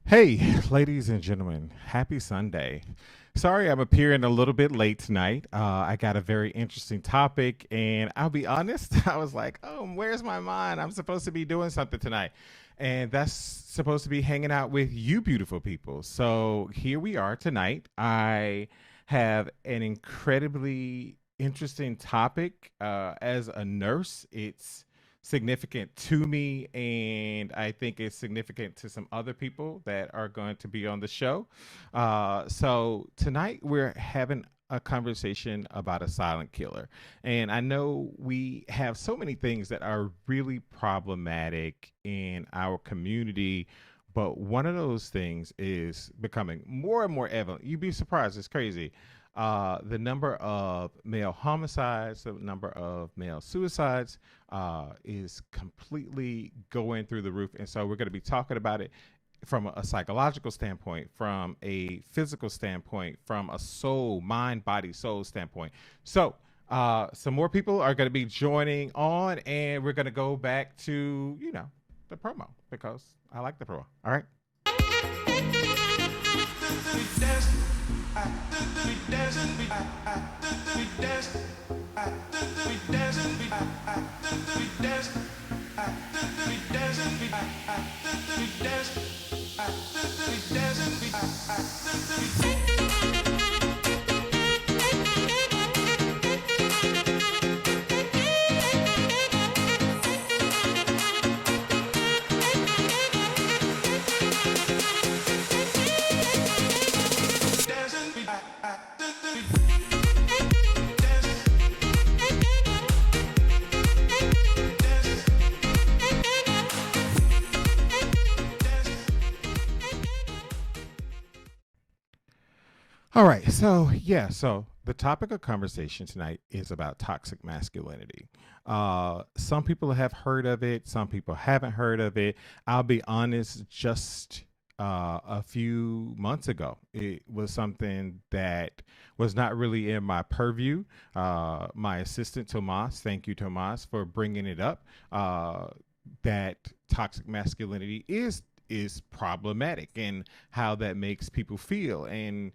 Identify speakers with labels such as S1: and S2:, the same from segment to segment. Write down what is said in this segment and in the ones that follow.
S1: Hey, ladies and gentlemen, happy Sunday. Sorry, I'm appearing a little bit late tonight. I got a very interesting topic, and I'll be honest, I was like, oh, where's my mind? I'm supposed to be doing something tonight. And that's supposed to be hanging out with you, beautiful people. So here we are tonight. I have an incredibly interesting topic. As a nurse, it's significant to me, and I think it's significant to some other people that are going to be on the show. So tonight we're having a conversation about a silent killer. And I know we have so many things that are really problematic in our community. But one of those things is becoming more and more evident. You'd be surprised, it's crazy. The number of male homicides, the number of male suicides is completely going through the roof. And so we're going to be talking about it from a psychological standpoint, from a physical standpoint, from a soul, mind, body, soul standpoint. So some more people are going to be joining on, and we're going to go back to, the promo because I like the promo. All right. All right. So the topic of conversation tonight is about toxic masculinity. Some people have heard of it, some people haven't heard of it. I'll be honest, just a few months ago, it was something that was not really in my purview. My assistant, Tomas, thank you, Tomas, for bringing it up. That toxic masculinity is problematic and how that makes people feel. And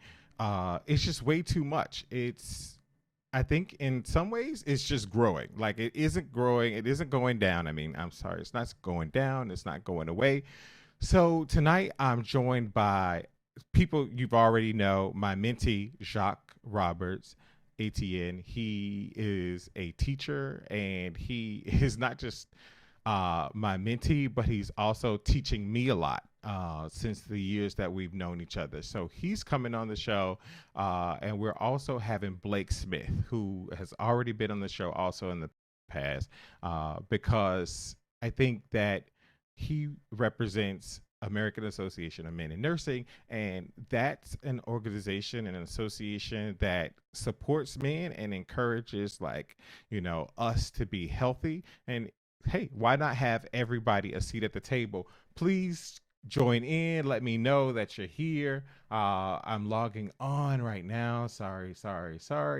S1: it's just way too much. I think in some ways it's just growing. Like it isn't growing, it isn't going down. I mean, I'm sorry, it's not going down, it's not going away. So tonight I'm joined by people you've already know, my mentee, Jacques Roberts, ATN. He is a teacher, and he is not just my mentee, but he's also teaching me a lot since the years that we've known each other. So he's coming on the show, and we're also having Blake Smith, who has already been on the show also in the past, because I think that he represents American Association of Men in Nursing, and that's an organization and an association that supports men and encourages, us to be healthy. And hey, why not have everybody a seat at the table? Please join in. Let me know that you're here. I'm logging on right now. Sorry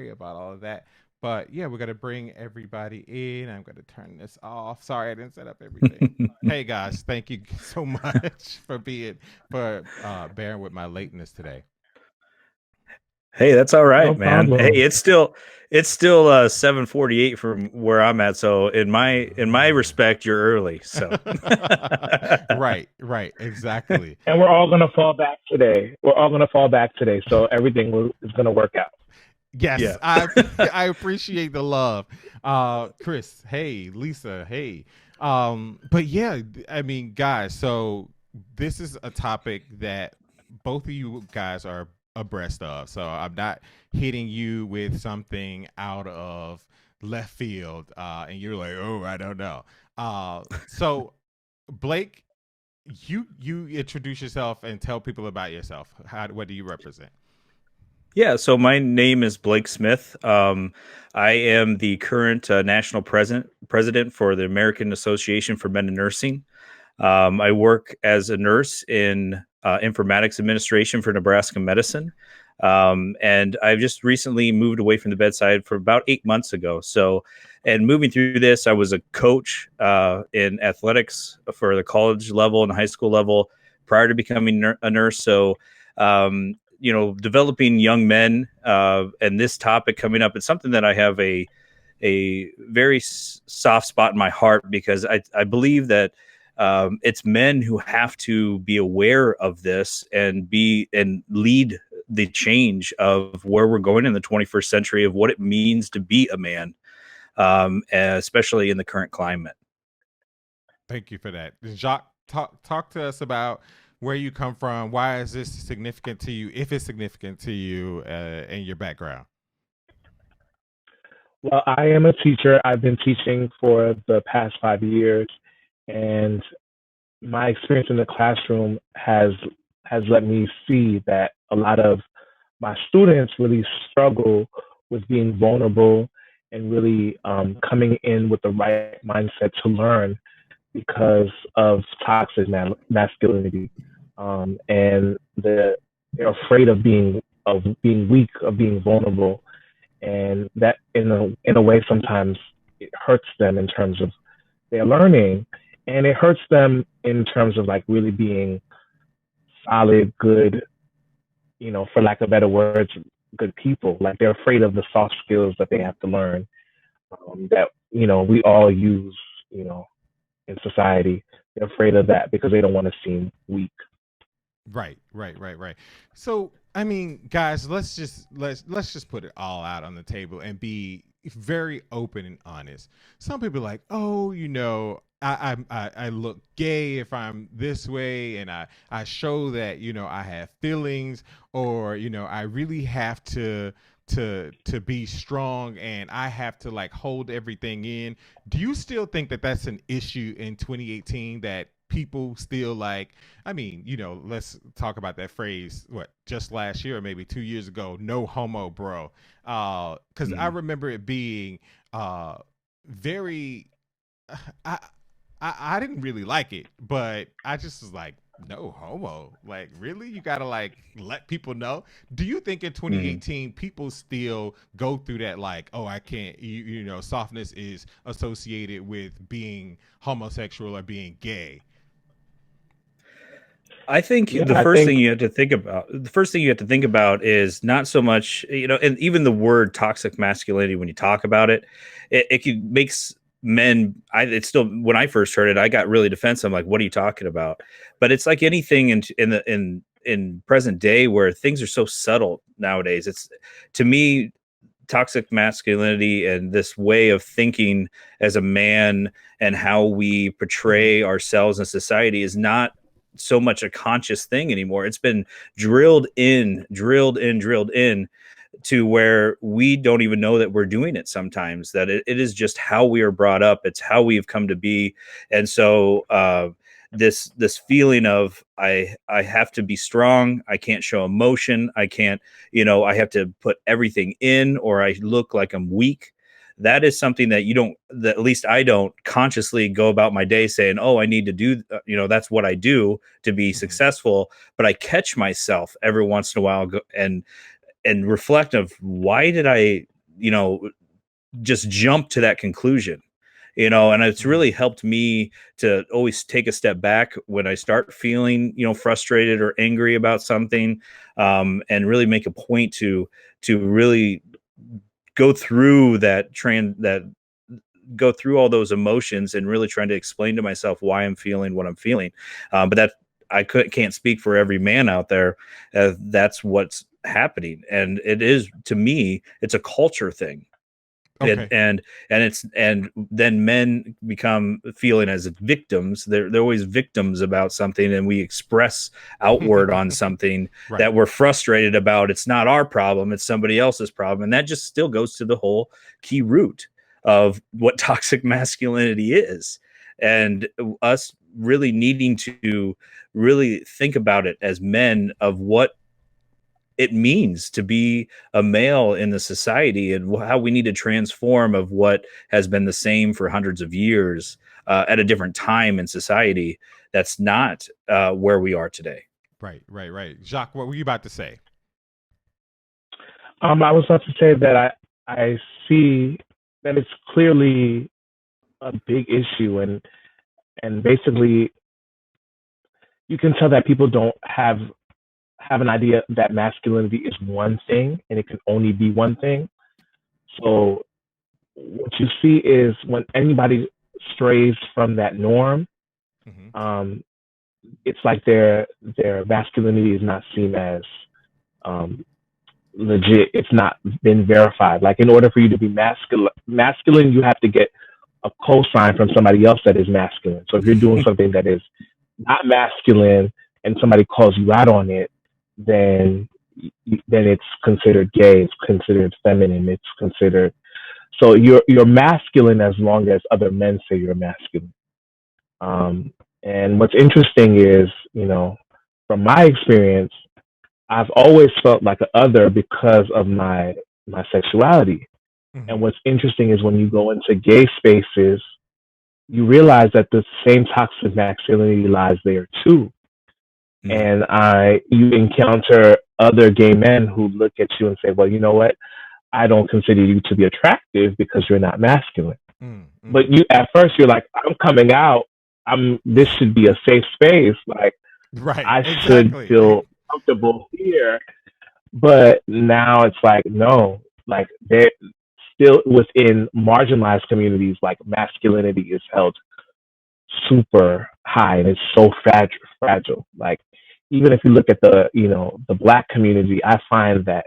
S1: about all of that. But yeah, we're going to bring everybody in. I'm going to turn this off. Sorry, I didn't set up everything. Hey guys, thank you so much for bearing with my lateness today.
S2: Hey, that's all right,
S3: No
S2: man.
S3: problem.
S2: Hey, it's still 7:48 from where I'm at. So in my respect, you're early. So
S1: Right, exactly.
S3: And we're all gonna fall back today. So everything is gonna work out.
S1: Yes,
S2: Yeah.
S1: I appreciate the love. Chris, hey, Lisa, hey. But yeah, I mean, guys, so this is a topic that both of you guys are abreast of. So I'm not hitting you with something out of left field, and you're like, oh, I don't know. So Blake, you introduce yourself and tell people about yourself. What do you represent?
S2: Yeah, so my name is Blake Smith. I am the current national president for the American Association for Men in Nursing. I work as a nurse in informatics administration for Nebraska Medicine. And I've just recently moved away from the bedside for about 8 months ago. So, and moving through this, I was a coach in athletics for the college level and high school level prior to becoming a nurse. So, developing young men and this topic coming up, it's something that I have a very soft spot in my heart because I believe that it's men who have to be aware of this and lead the change of where we're going in the 21st century of what it means to be a man, especially in the current climate.
S1: Thank you for that. Jacques, talk to us about where you come from. Why is this significant to you, if it's significant to you, and your background?
S3: Well, I am a teacher. I've been teaching for the past 5 years, and my experience in the classroom has let me see that a lot of my students really struggle with being vulnerable and really coming in with the right mindset to learn because of toxic masculinity, and they're afraid of being weak, of being vulnerable, and that in a way sometimes it hurts them in terms of their learning, and it hurts them in terms of like really being solid, good, for lack of better words, good people. Like they're afraid of the soft skills that they have to learn, that we all use, you know, in society. They're afraid of that because they don't want to seem weak.
S1: Right. So, I mean, guys, let's just put it all out on the table and be very open and honest. Some people are like, oh, I look gay if I'm this way, and I show that I have feelings, or I really have to be strong, and I have to like hold everything in. Do you still think that that's an issue in 2018, that people still like, I mean, let's talk about that phrase, what, just last year or maybe 2 years ago, no homo, bro. Because I
S2: Mm.
S1: remember it being very, I, I didn't really like it, but I just was like, no homo. Like, really? You gotta like let people know. Do you think in
S2: Mm.
S1: 2018 people still go through that, like, oh, I can't, softness is associated with being homosexual or being gay?
S2: I think
S3: Yeah, I think.
S2: the first thing you have to think about is not so much, and even the word toxic masculinity, when you talk about it, makes men, it's still, when I first heard it, I got really defensive. I'm like, what are you talking about? But it's like anything in present day where things are so subtle nowadays. It's, to me, toxic masculinity and this way of thinking as a man and how we
S1: Mm-hmm.
S2: portray ourselves in society is not so much a conscious thing anymore. It's been drilled in to where we don't even know that we're doing it sometimes, that it is just how we are brought up. It's how we've come to be. And so this feeling of I have to be strong, I can't show emotion, I can't, I have to put everything in or I look like I'm weak. That is something that you don't, that at least I don't consciously go about my day saying, oh, I need to do, that's what I do to be
S1: Mm-hmm.
S2: successful. But I catch myself every once in a while and reflect of why did I, you know, just jump to that conclusion, and it's
S1: Mm-hmm.
S2: really helped me to always take a step back when I start feeling, frustrated or angry about something, and really make a point to really go through that go through all those emotions and really trying to explain to myself why I'm feeling what I'm feeling. But that can't speak for every man out there. That's what's happening, and it is, to me, it's a culture thing.
S1: Okay.
S2: And then men become feeling as victims. They're always victims about something, and we express outward on something
S1: Right.
S2: that we're frustrated about. It's not our problem, it's somebody else's problem. And that just still goes to the whole key root of what toxic masculinity is, and us really needing to really think about it as men of what it means to be a male in the society, and how we need to transform of what has been the same for hundreds of years, at a different time in society. That's not where we are today.
S1: Right. Right. Right. Jacques, what were you about to say?
S3: I was about to say that I see that it's clearly a big issue, and basically you can tell that people don't have an idea that masculinity is one thing and it can only be one thing. So what you see is when anybody strays from that norm,
S1: Hmm.
S3: um, it's like their masculinity is not seen as um, legit. It's not been verified. Like in order for you to be masculine, you have to get a cosign from somebody else that is masculine. So if you're doing something that is not masculine and somebody calls you out on it, then then it's considered gay. It's considered feminine. It's considered so you're masculine as long as other men say you're masculine. Um, and what's interesting is, from my experience, I've always felt like an other because of my sexuality. And
S1: Hmm.
S3: what's interesting is when you go into gay spaces, you realize that the same toxic masculinity lies there too.
S2: Mm,
S3: And you encounter other gay men who look at you and say, well, you know what? I don't consider you to be attractive because you're not masculine. But
S1: Mm-hmm.
S3: you, at first, you're like, I'm coming out. This should be a safe space. Like,
S1: Right.
S3: I should
S1: Exactly.
S3: feel comfortable here. But now it's like, no, like they're still within marginalized communities, like masculinity is held super high and it's so fragile. Like, even if you look at the black community, I find that,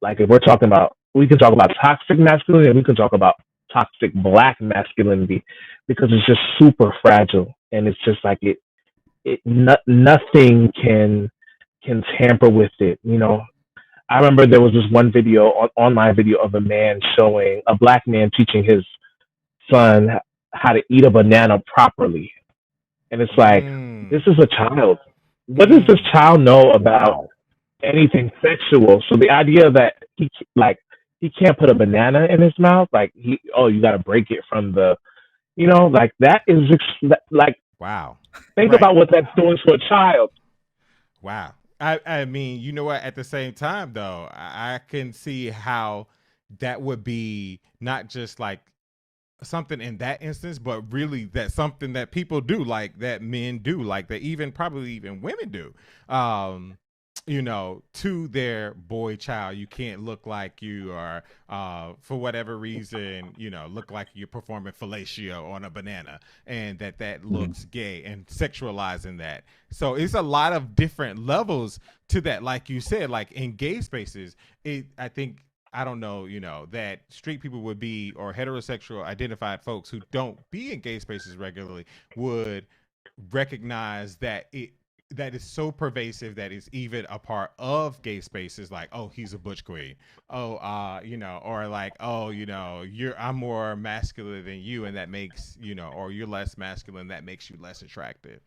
S3: like, if we can talk about toxic masculinity and we can talk about toxic black masculinity because it's just super fragile and it's just like nothing can tamper with it. I remember there was this one video, online video of a man showing a black man teaching his son how to eat a banana properly. And it's like, this
S1: Mm.
S3: is a child. What does this
S1: Mm.
S3: child know about
S2: wow.
S3: anything sexual? So the idea that he can't put a banana in his mouth, like you got to break it from like that is like
S1: Wow.
S3: think
S1: Right.
S3: about what that's doing to a child.
S1: Wow. I mean, you know what? At the same time, though, I can see how that would be not just like something in that instance, but really that something that people do, like that men do, like that even probably even women do. Um, to their boy child, you can't look like you are, for whatever reason, look like you're performing fellatio on a banana, and that
S2: Mm,
S1: looks gay and sexualizing that. So it's a lot of different levels to that. Like you said, like in gay spaces, I think I don't know, that straight people would be, or heterosexual identified folks who don't be in gay spaces regularly would recognize that is so pervasive that it's even a part of gay spaces, like, oh, he's a butch queen. Oh, or like, oh, I'm more masculine than you, and that makes, or you're less masculine, that makes you less attractive.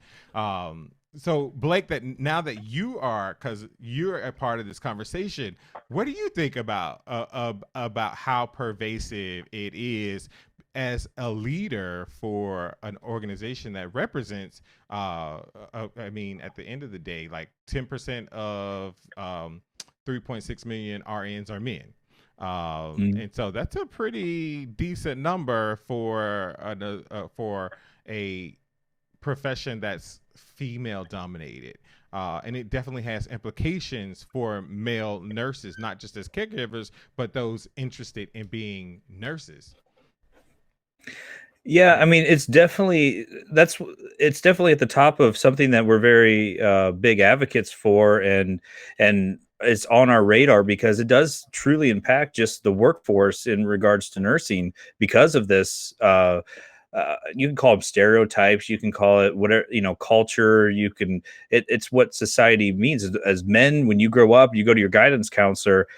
S1: So Blake, that now that you are, because you're a part of this conversation, what do you think about how pervasive it is as a leader for an organization that represents, I mean, at the end of the day, like 10% of 3.6 million RNs are men.
S2: mm.
S1: And so that's a pretty decent number for a profession that's female dominated. And it definitely has implications for male nurses, not just as caregivers, but those interested in being nurses.
S2: Yeah, I mean, it's definitely at the top of something that we're very big advocates for, and it's on our radar because it does truly impact just the workforce in regards to nursing because of this. You can call them stereotypes, you can call it whatever, culture. It's what society means as men. When you grow up, you go to your guidance counselor,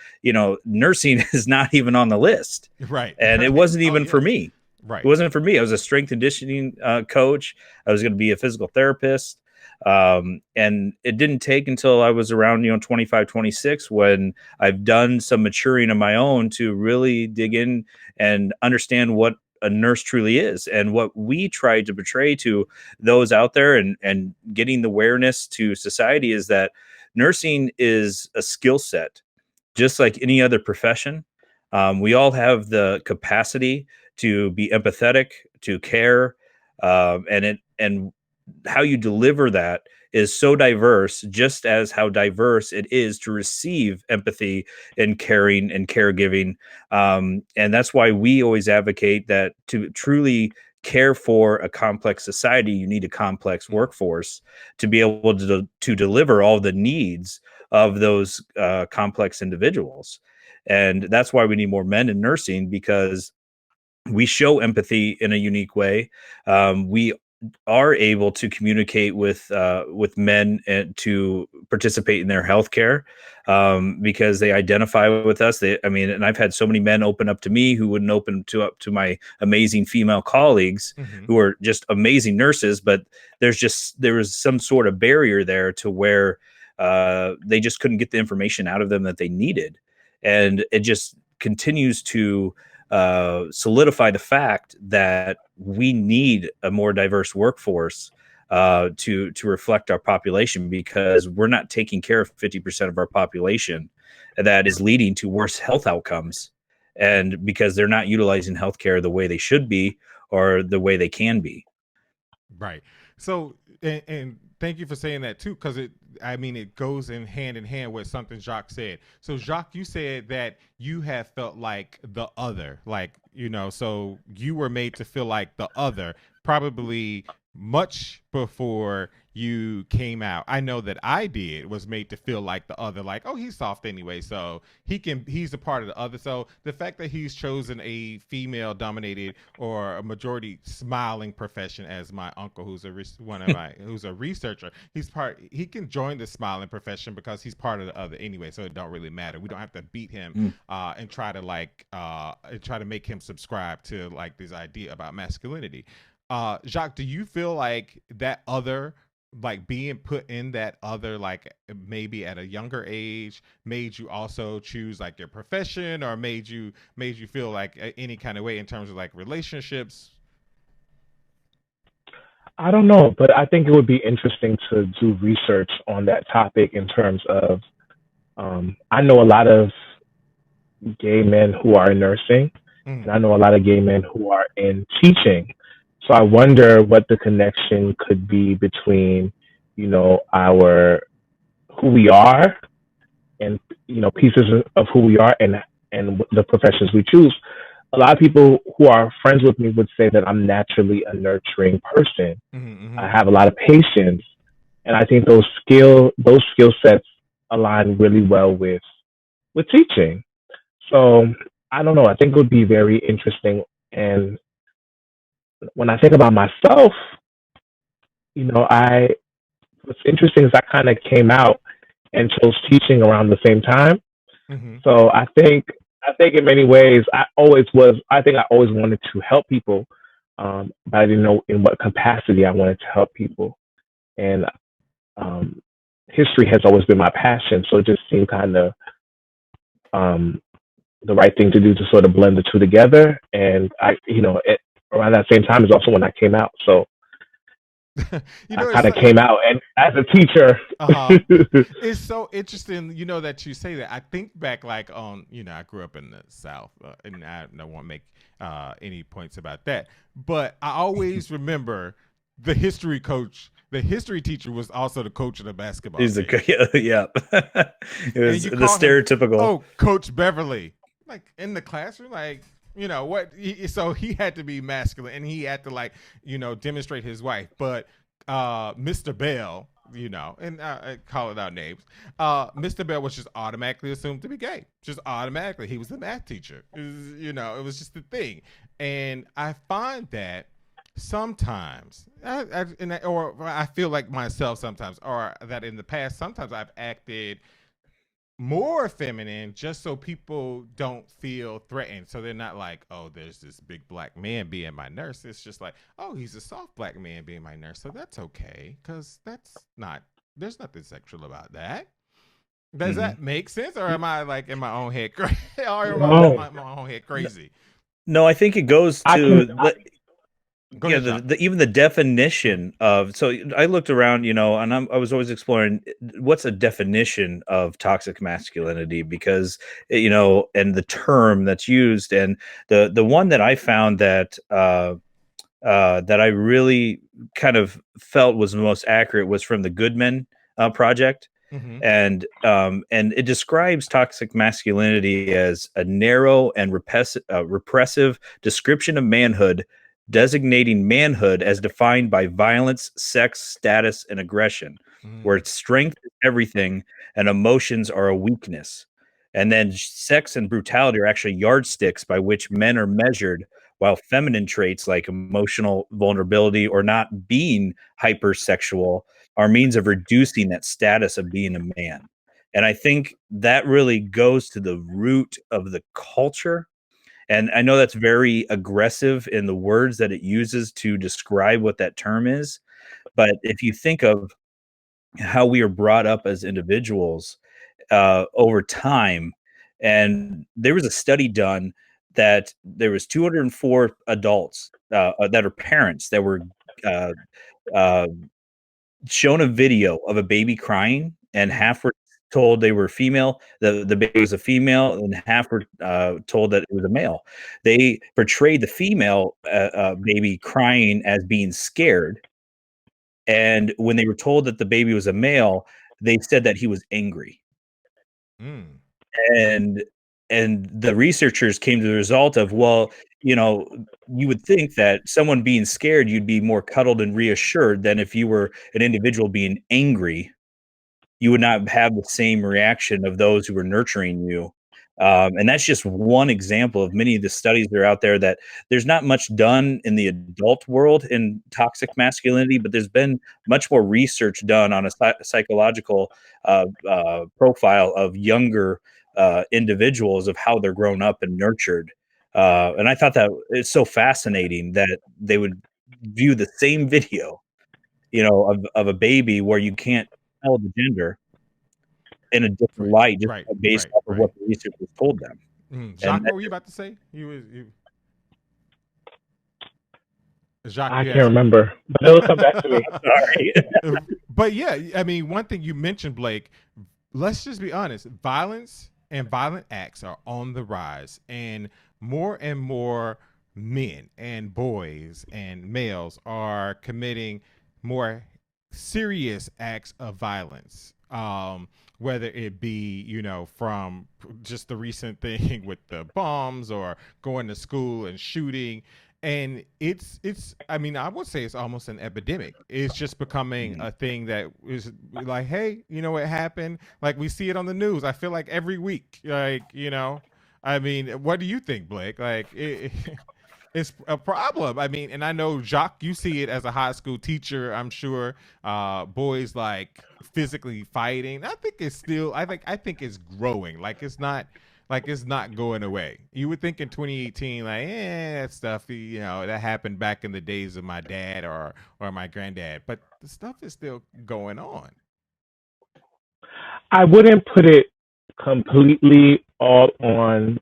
S2: nursing is not even on the list.
S1: Right.
S2: And it
S1: Right.
S2: wasn't
S1: Oh
S2: even for
S1: yes.
S2: me. It
S1: Right.
S2: wasn't for me. I was a strength conditioning coach. I was going to be a physical therapist. And it didn't take until I was around, 25, 26, when I've done some maturing of my own to really dig in and understand what a nurse truly is and what we try to portray to those out there, and getting the awareness to society is that nursing is a skill set just like any other profession. We all have the capacity to be empathetic, to care, and how you deliver that is so diverse, just as how diverse it is to receive empathy and caring and caregiving. And that's why we always advocate that to truly care for a complex society, you need a complex
S1: Mm.
S2: workforce to be able to deliver all the needs of those complex individuals. And that's why we need more men in nursing, because we show empathy in a unique way. We are able to communicate with men and to participate in their healthcare, because they identify with us. And I've had so many men open up to me who wouldn't open up to my amazing female colleagues
S1: Mm-hmm.
S2: who are just amazing nurses, but there was some sort of barrier there to where they just couldn't get the information out of them that they needed, and it just continues to solidify the fact that we need a more diverse workforce to reflect our population, because we're not taking care of 50% of our population. That is leading to worse health outcomes, and because they're not utilizing healthcare the way they should be or the way they can be.
S1: Right. So, and thank you for saying that too, because it goes in hand with something Jacques said. So, Jacques, you said that you have felt like the other, so you were made to feel like the other, probably much before you came out. I know that I did, was made to feel like the other, like, oh, he's soft anyway, so he's a part of the other. So the fact that he's chosen a female dominated or a majority smiling profession, as my uncle, who's one of my who's a researcher, he can join the smiling profession because he's part of the other anyway, so it don't really matter. We don't have to beat him
S2: Mm.
S1: and try to make him subscribe to like this idea about masculinity. Jacques, do you feel like that other, like being put in that other, like maybe at a younger age, made you also choose like your profession, or made you feel like any kind of way in terms of like relationships?
S3: I don't know, but I think it would be interesting to do research on that topic in terms of I know a lot of gay men who are in nursing, and
S1: Mm,
S3: I know a lot of gay men who are in teaching. So I wonder what the connection could be between, our who we are and pieces of who we are and the professions we choose. A lot of people who are friends with me would say that I'm naturally a nurturing person. I
S1: mm-hmm,
S3: have a lot of patience, and I think those skill sets align really well with teaching. So I don't know. I think it would be very interesting. And when I think about myself, I what's interesting is I kind of came out and chose teaching around the same time.
S1: mm-hmm,
S3: So I think in many ways I always was. I think I always wanted to help people, but I didn't know in what capacity I wanted to help people. And um, history has always been my passion, so it just seemed kind of um, the right thing to do to sort of blend the two together. And around that same time is also when I came out. So I
S1: it's
S3: kind of came out and as a teacher.
S1: uh-huh. It's so interesting, that you say that. I think back, like, on, I grew up in the South, and I don't want to make any points about that, but I always remember the history teacher was also the coach of the basketball
S2: He's
S1: team,
S2: yeah. It
S1: and
S2: was
S1: you
S2: the
S1: call him,
S2: stereotypical.
S1: oh, Coach Beverly, like in the classroom, like. What? So he had to be masculine, and he had to, like, demonstrate his wife. But Mr. Bell, and call it out names. Mr. Bell was just automatically assumed to be gay, just automatically. He was the math teacher. It was just the thing, and I find that sometimes, or I feel like myself sometimes, or that in the past, sometimes I've acted more feminine just so people don't feel threatened. So they're not like, oh, there's this big black man being my nurse. It's just like, oh, he's a soft black man being my nurse. So that's okay. Because there's nothing sexual about that. Does
S2: Mm-hmm.
S1: that make sense? Or am I like in my own head crazy? Or am I
S3: No,
S1: my own head crazy?
S2: No, I think it goes
S3: I can.
S2: to
S1: Go ahead, Jacques.
S2: even the definition of. So I looked around, and I was always exploring what's a definition of toxic masculinity, because and the term that's used, and the one that I found that I really kind of felt was the most accurate was from the Goodman Project,
S1: Mm-hmm.
S2: and it describes toxic masculinity as a narrow and repressive description of manhood, designating manhood as defined by violence, sex, status, and aggression, where
S1: Mm.
S2: its strength is everything and emotions are a weakness. And then sex and brutality are actually yardsticks by which men are measured, while feminine traits like emotional vulnerability or not being hypersexual are means of reducing that status of being a man. And I think that really goes to the root of the culture. And I know that's very aggressive in the words that it uses to describe what that term is. But if you think of how we are brought up as individuals over time, and there was a study done that there was 204 adults that are parents that were uh, uh, shown a video of a baby crying, and
S1: Mm.
S2: half were told they were female, the baby was a female, and half were told that it was a male. They portrayed the female baby crying as being scared, and when they were told that the baby was a male, they said that he was angry.
S1: Mm.
S2: And the researchers came to the result of, well, you know, you would think that someone being scared, you'd be more cuddled and reassured than if you were an individual being angry. You would not have the same reaction of those who were nurturing you. And that's just one example of many of the studies that are out there, that there's not much done in the adult world in toxic masculinity, but there's been much more research done on a psychological profile of younger individuals, of how they're grown up and nurtured. And I thought that it's so fascinating that they would view the same video, of a baby where you can't tell the gender in a different
S1: Right.
S2: light, just
S1: Right.
S2: based
S1: Right.
S2: off of
S1: Right.
S2: what the researchers told them. And
S1: Jacques, what were you about to say? Jacques,
S3: I
S1: you
S3: can't
S1: had something.
S3: remember, but it'll come back to me.
S2: sorry.
S1: But yeah, I mean, one thing you mentioned, Blake, let's just be honest, violence and violent acts are on the rise, and more men and boys and males are committing more serious acts of violence. Whether it be, from just the recent thing with the bombs, or going to school and shooting. And it's I mean, I would say it's almost an epidemic. It's just becoming
S2: Mhm.
S1: a thing that is like, hey, you know what happened? Like, we see it on the news, I feel like every week. Like, I mean, what do you think, Blake? Like, it's a problem. I mean, and I know, Jacques, you see it as a high school teacher, I'm sure. Boys like physically fighting. I think it's growing. Like, it's not going away. You would think in 2018, like, that stuff, that happened back in the days of my dad or my granddad, but the stuff is still going on.
S3: I wouldn't put it completely all on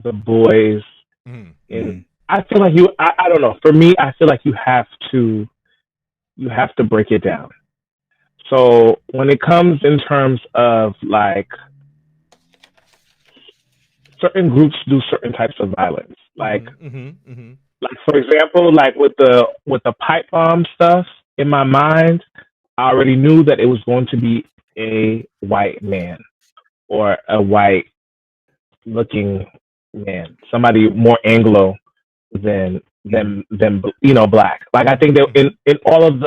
S3: the boys.
S1: Mm.
S3: In
S2: Mhm.
S3: I feel like I don't know. For me, I feel like you have to break it down. So when it comes in terms of like certain groups do certain types of violence, like
S1: Mm-hmm. Mm-hmm. Mm-hmm.
S3: like for example, like with the pipe bomb stuff, in my mind, I already knew that it was going to be a white man or a white looking man, somebody more Anglo than
S2: Mhm.
S3: black. Like I think that
S1: Mm-hmm.
S3: in all of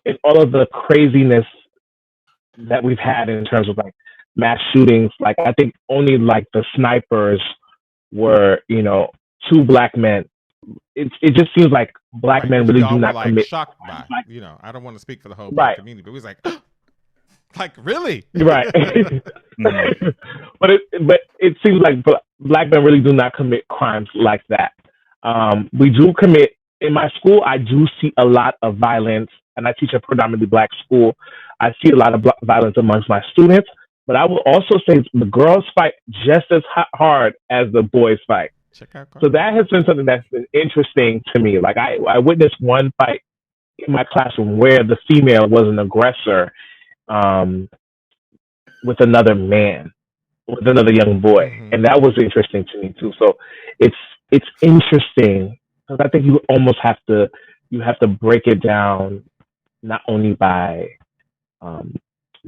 S3: in all of the craziness that we've had in terms of like mass shootings, like I think only like the snipers were, two black men. It just seems like black
S1: Right.
S3: men
S1: Which we
S3: really do
S1: all were
S3: not
S1: like
S3: commit
S1: shocked
S3: crimes
S1: by.
S3: like
S1: I don't want to speak for the whole black
S3: right,
S1: community, but we was like really?
S3: right.
S2: Mhm.
S3: But it seems like black men really do not commit crimes like that. We do commit in my school. I do see a lot of violence, and I teach a predominantly black school. I see a lot of violence amongst my students. But I will also say the girls fight just as hard as the boys fight.
S1: Check out
S3: So
S1: Carmen.
S3: that has been something that's been interesting to me. Like I witnessed one fight in my classroom where the female was an aggressor um, with another man, with another young boy,
S1: Mm-hmm.
S3: and that was interesting to me too. So it's it's interesting because I think you have to break it down not only um,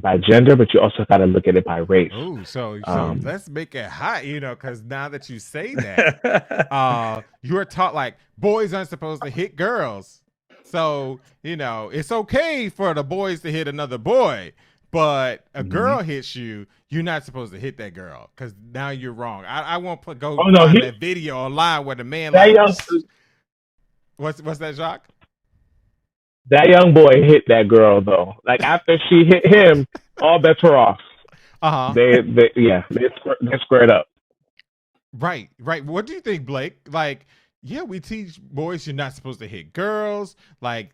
S3: by gender, but you also got to look at it by race.
S1: Oh, so
S3: Um,
S1: let's make it hot, because now that you say that, you are taught like boys aren't supposed to hit girls. So, it's okay for the boys to hit another boy, but a girl
S2: Mhm.
S1: hits you, you're not supposed to hit that girl because now you're wrong. I won't go
S3: oh no,
S1: find that video online where the man
S3: that
S1: like,
S3: young
S1: what's that, Jacques?
S3: that young boy hit that girl though. Like after she hit him, all bets were off.
S1: Uh huh.
S3: They squared up.
S1: Right, right. What do you think, Blake? Like, yeah, we teach boys you're not supposed to hit girls. Like,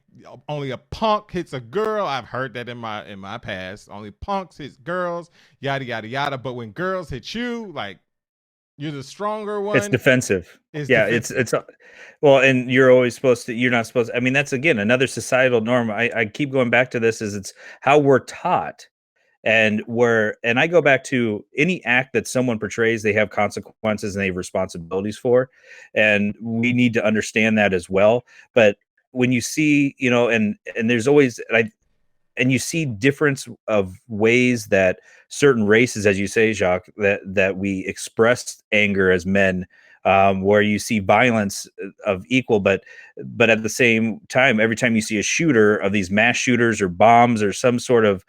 S1: only a punk hits a girl. I've heard that in my past. Only punks hit girls. Yada yada yada. But when girls hit you, like you're the stronger
S2: It's
S1: one.
S2: defensive.
S1: Is
S2: Yeah,
S1: defensive.
S2: well, and you're not supposed to, I mean, that's again another societal norm. I keep going back to this is it's how we're taught and I go back to any act that someone portrays, they have consequences and they have responsibilities for. And we need to understand that as well. But when you see, and there's always, and you see difference of ways that certain races, as you say, Jacques, that we express anger as men, where you see violence of equal, but at the same time, every time you see a shooter of these mass shooters or bombs or some sort of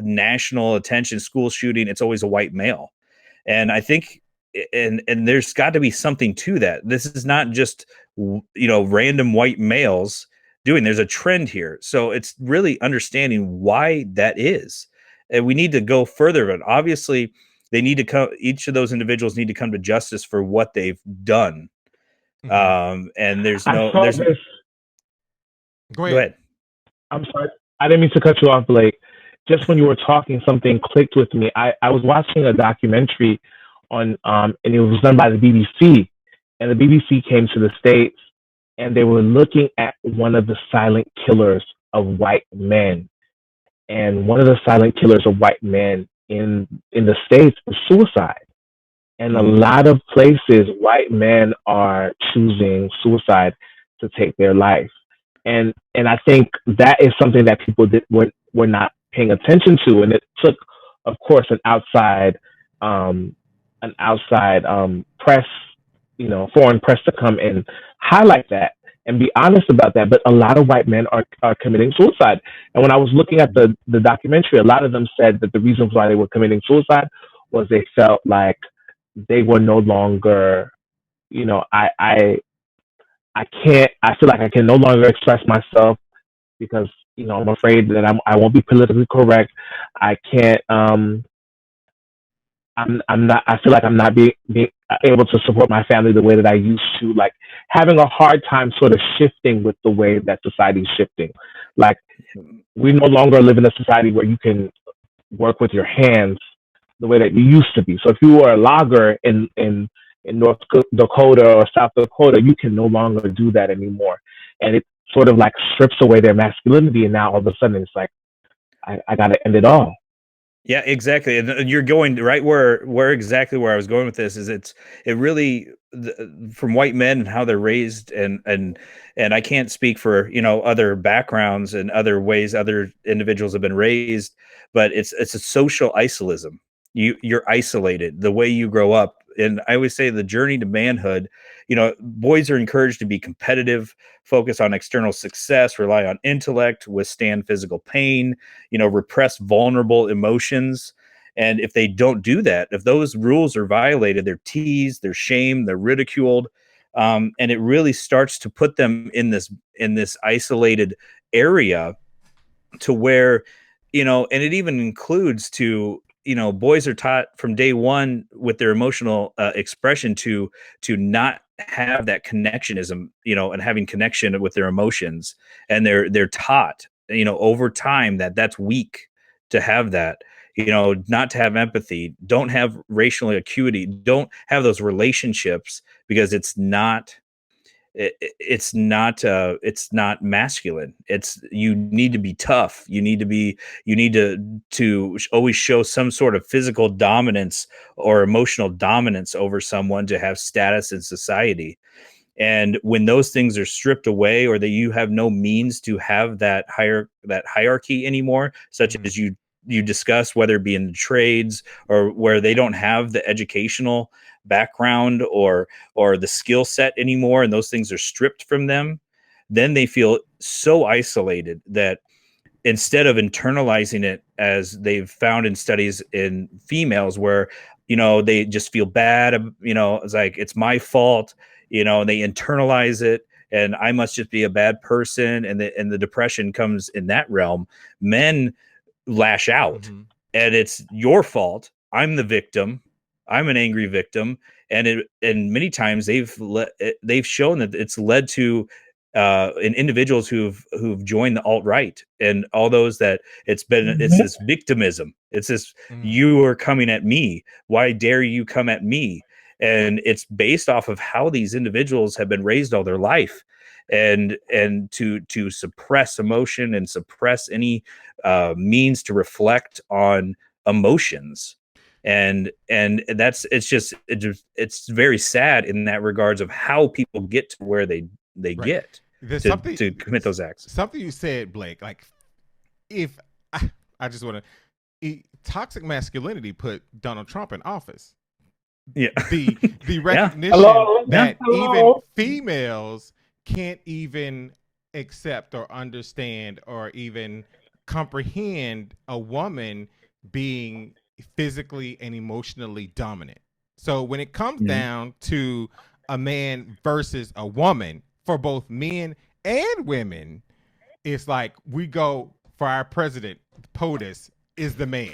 S2: national attention school shooting, it's always a white male, and I think. And there's got to be something to that. This is not just random white males doing. There's a trend here. So it's really understanding why that is. And we need to go further. But obviously, they need to come, each of those individuals need to come to justice for what they've done.
S1: Mm-hmm.
S2: And
S3: I saw this.
S1: Go
S2: go
S1: ahead.
S2: ahead.
S3: I'm sorry. I didn't mean to cut you off, Blake. Just when you were talking, something clicked with me. I was watching a documentary and it was done by the BBC. And the BBC came to the States and they were looking at one of the silent killers of white men. And one of the silent killers of white men in the States is suicide. And a
S2: Mm,
S3: lot of places, white men are choosing suicide to take their life. And I think that is something that people were not paying attention to. And it took, of course, um, an outside press, foreign press to come and highlight that and be honest about that. But a lot of white men are committing suicide. And when I was looking at the documentary, a lot of them said that the reasons why they were committing suicide was they felt like they were no longer, you know, I can't, I feel like I can no longer express myself because, I'm afraid that I won't be politically correct. I can't, I'm not, I feel like I'm not being able to support my family the way that I used to, like having a hard time sort of shifting with the way that society's shifting. Like we no longer live in a society where you can work with your hands the way that you used to be. So if you were a logger in North Dakota or South Dakota, you can no longer do that anymore, and it sort of like strips away their masculinity. And now all of a sudden, it's like I got to end it all.
S2: yeah, exactly. And you're going right where exactly where I was going with this is it really from white men and how they're raised and I can't speak for other backgrounds and other ways other individuals have been raised, but it's a social isolism. You're isolated the way you grow up. And I always say the journey to manhood, boys are encouraged to be competitive, focus on external success, rely on intellect, withstand physical pain, repress vulnerable emotions. And if they don't do that, if those rules are violated, they're teased, they're shamed, they're ridiculed. And it really starts to put them in this isolated area to where, and it even includes to, boys are taught from day one with their emotional expression to not have that connectionism, and having connection with their emotions. And they're taught, over time, that that's weak to have that, not to have empathy, don't have racial acuity, don't have those relationships, because it's not masculine. It's, you need to be tough, you need to always show some sort of physical dominance or emotional dominance over someone to have status in society. And when those things are stripped away, or that you have no means to have that hierarchy anymore, such
S1: Mhm.
S2: as you discuss, whether it be in the trades, or where they don't have the educational background or the skill set anymore, and those things are stripped from them, then they feel so isolated that, instead of internalizing it, as they've found in studies in females, where they just feel bad, it's like, it's my fault, and they internalize it, and I must just be a bad person, and the depression comes in that realm. Men lash out,
S1: Mhm.
S2: and it's your fault, I'm the victim, I'm an angry victim. And many times they've shown that it's led to in individuals who've joined the alt-right, and all those that it's this victimism, it's this,
S1: Mhm.
S2: you are coming at me, why dare you come at me? And it's based off of how these individuals have been raised all their life, and to suppress emotion and suppress any means to reflect on emotions. And it's very sad in that regards of how people get to where they
S1: Right.
S2: get
S1: There's
S2: to
S1: something
S2: to commit those acts.
S1: something you said, Blake. Like, if I just want to, toxic masculinity put Donald Trump in office.
S2: Yeah.
S1: The
S2: Yeah.
S1: recognition
S3: Hello,
S2: Yeah.
S1: that even
S3: hello.
S1: females can't even accept or understand or even comprehend a woman being physically and emotionally dominant. So when it comes
S2: Mhm.
S1: down to a man versus a woman, for both men and women, it's like we go for our president. POTUS is the man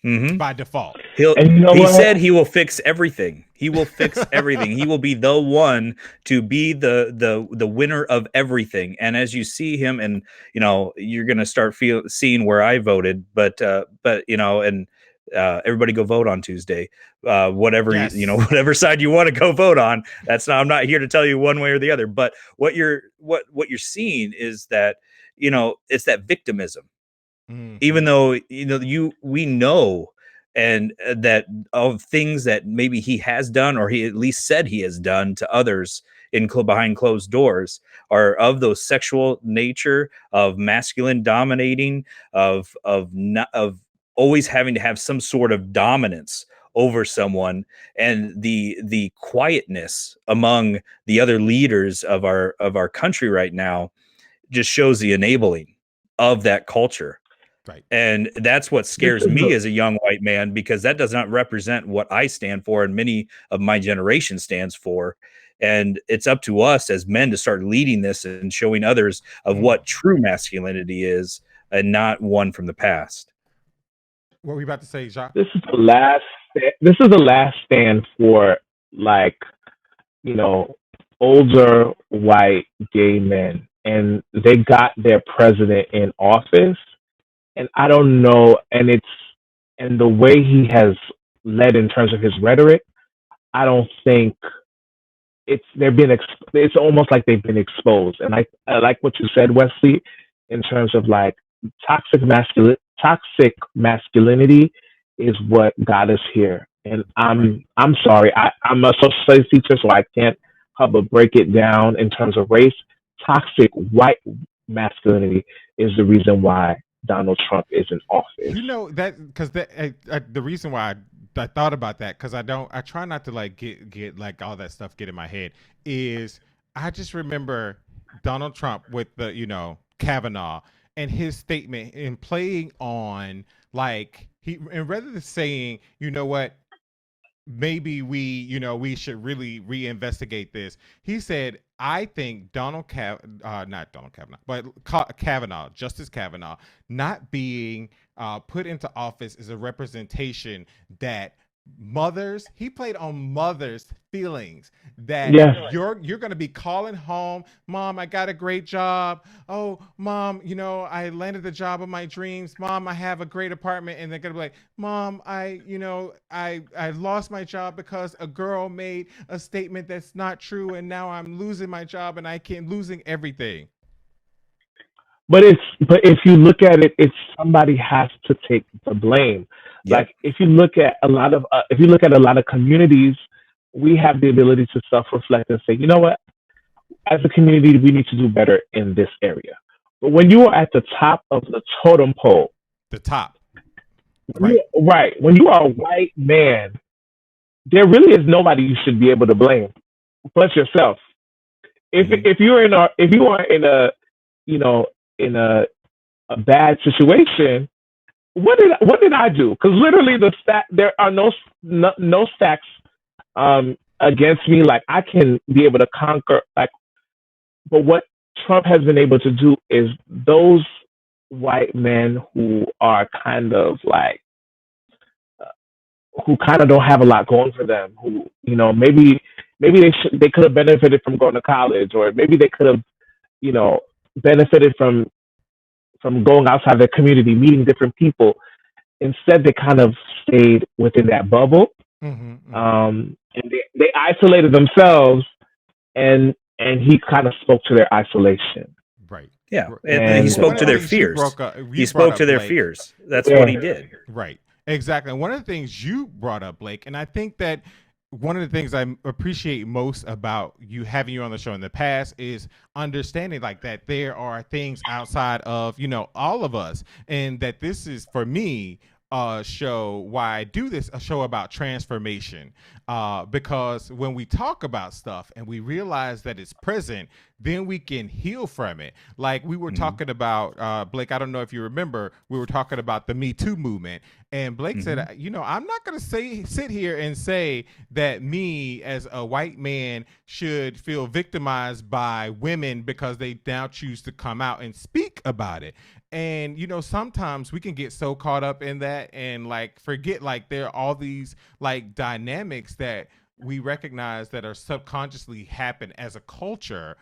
S2: Mhm.
S1: by default.
S2: He'll
S3: And you know
S2: he
S3: what?
S2: said he will fix everything. He will fix everything. He will be the one to be the winner of everything. And as you see him, and you're gonna start seeing where I voted, but and everybody go vote on Tuesday. Whatever
S1: Yes.
S2: whatever side you want to go vote on. That's not. I'm not here to tell you one way or the other. But what you're seeing is that it's that victimism, even
S1: Mm-hmm.
S2: though we know, and that of things that maybe he has done, or he at least said he has done to others behind closed doors, are of those sexual nature, of masculine dominating, of always having to have some sort of dominance over someone. And the quietness among the other leaders of our country right now just shows the enabling of that culture.
S1: Right.
S2: And that's what
S3: This
S2: scares
S3: is
S2: me
S3: the
S2: as a young white man, because that does not represent what I stand for, and many of my generation stands for. And it's up to us as men to start leading this and showing others of
S1: Mm.
S2: what true masculinity is, and not one from the past.
S1: What were we about to say, Jacques?
S3: this is the last this is the last stand for, like, you know, older white gay men, and they got their president in office, and I don't know, and the way he has led in terms of his rhetoric, I don't think it's almost like they've been exposed. And I like what you said, Wesley, in terms of like toxic masculinity is what got us here. And
S1: Right.
S3: I'm sorry, I'm a social studies teacher, so I can't help but break it down in terms of race. Toxic white masculinity is the reason why Donald Trump is in office.
S1: You know that because the reason why I thought about that because I try not to like get like all that stuff get in my head is I just remember Donald Trump with the Kavanaugh and his statement in playing on like he and rather than saying what maybe we should really reinvestigate this. He said, I think not Donald Kavanaugh, but Kavanaugh, Justice Kavanaugh, not being put into office is a representation that he played on mothers' feelings that
S3: Yes.
S1: you're going to be calling home, mom, I got a great job. Oh, mom, I landed the job of my dreams. Mom, I have a great apartment. And they're going to be like, mom, I lost my job because a girl made a statement that's not true. And now I'm losing my job and losing everything.
S3: But if you look at it, it's somebody has to take the blame.
S2: Yep.
S3: Like if you look at a lot of communities, we have the ability to self reflect and say, you know what, as a community, we need to do better in this area. But when you are at the top of the totem pole,
S1: The top. Right.
S3: right, when you are a white man, there really is nobody you should be able to blame but yourself. If you are in a you know in a bad situation, what did I do? Because literally there are no stacks against me. Like I can be able to conquer. Like, but what Trump has been able to do is those white men who are kind of like who kind of don't have a lot going for them. Who maybe they could have benefited from going to college, or maybe they could have you know benefited from going outside their community, meeting different people. Instead, they kind of stayed within that bubble, and they isolated themselves, and he kind of spoke to their isolation.
S1: Right.
S2: Yeah, and he spoke to their fears. He spoke to their fears. That's what he did.
S1: Right. Exactly. And one of the things you brought up, Blake, and I think that one of the things I appreciate most about having you on the show in the past is understanding like that there are things outside of, all of us. And that this is for me a show why I do this, a show about transformation. Because when we talk about stuff and we realize that it's present, then we can heal from it. Like we were talking about, Blake, I don't know if you remember, we were talking about the Me Too movement. And Blake said, I'm not going to sit here and say that me as a white man should feel victimized by women because they now choose to come out and speak about it. And, sometimes we can get so caught up in that and like forget like there are all these like dynamics that we recognize that are subconsciously happen as a culture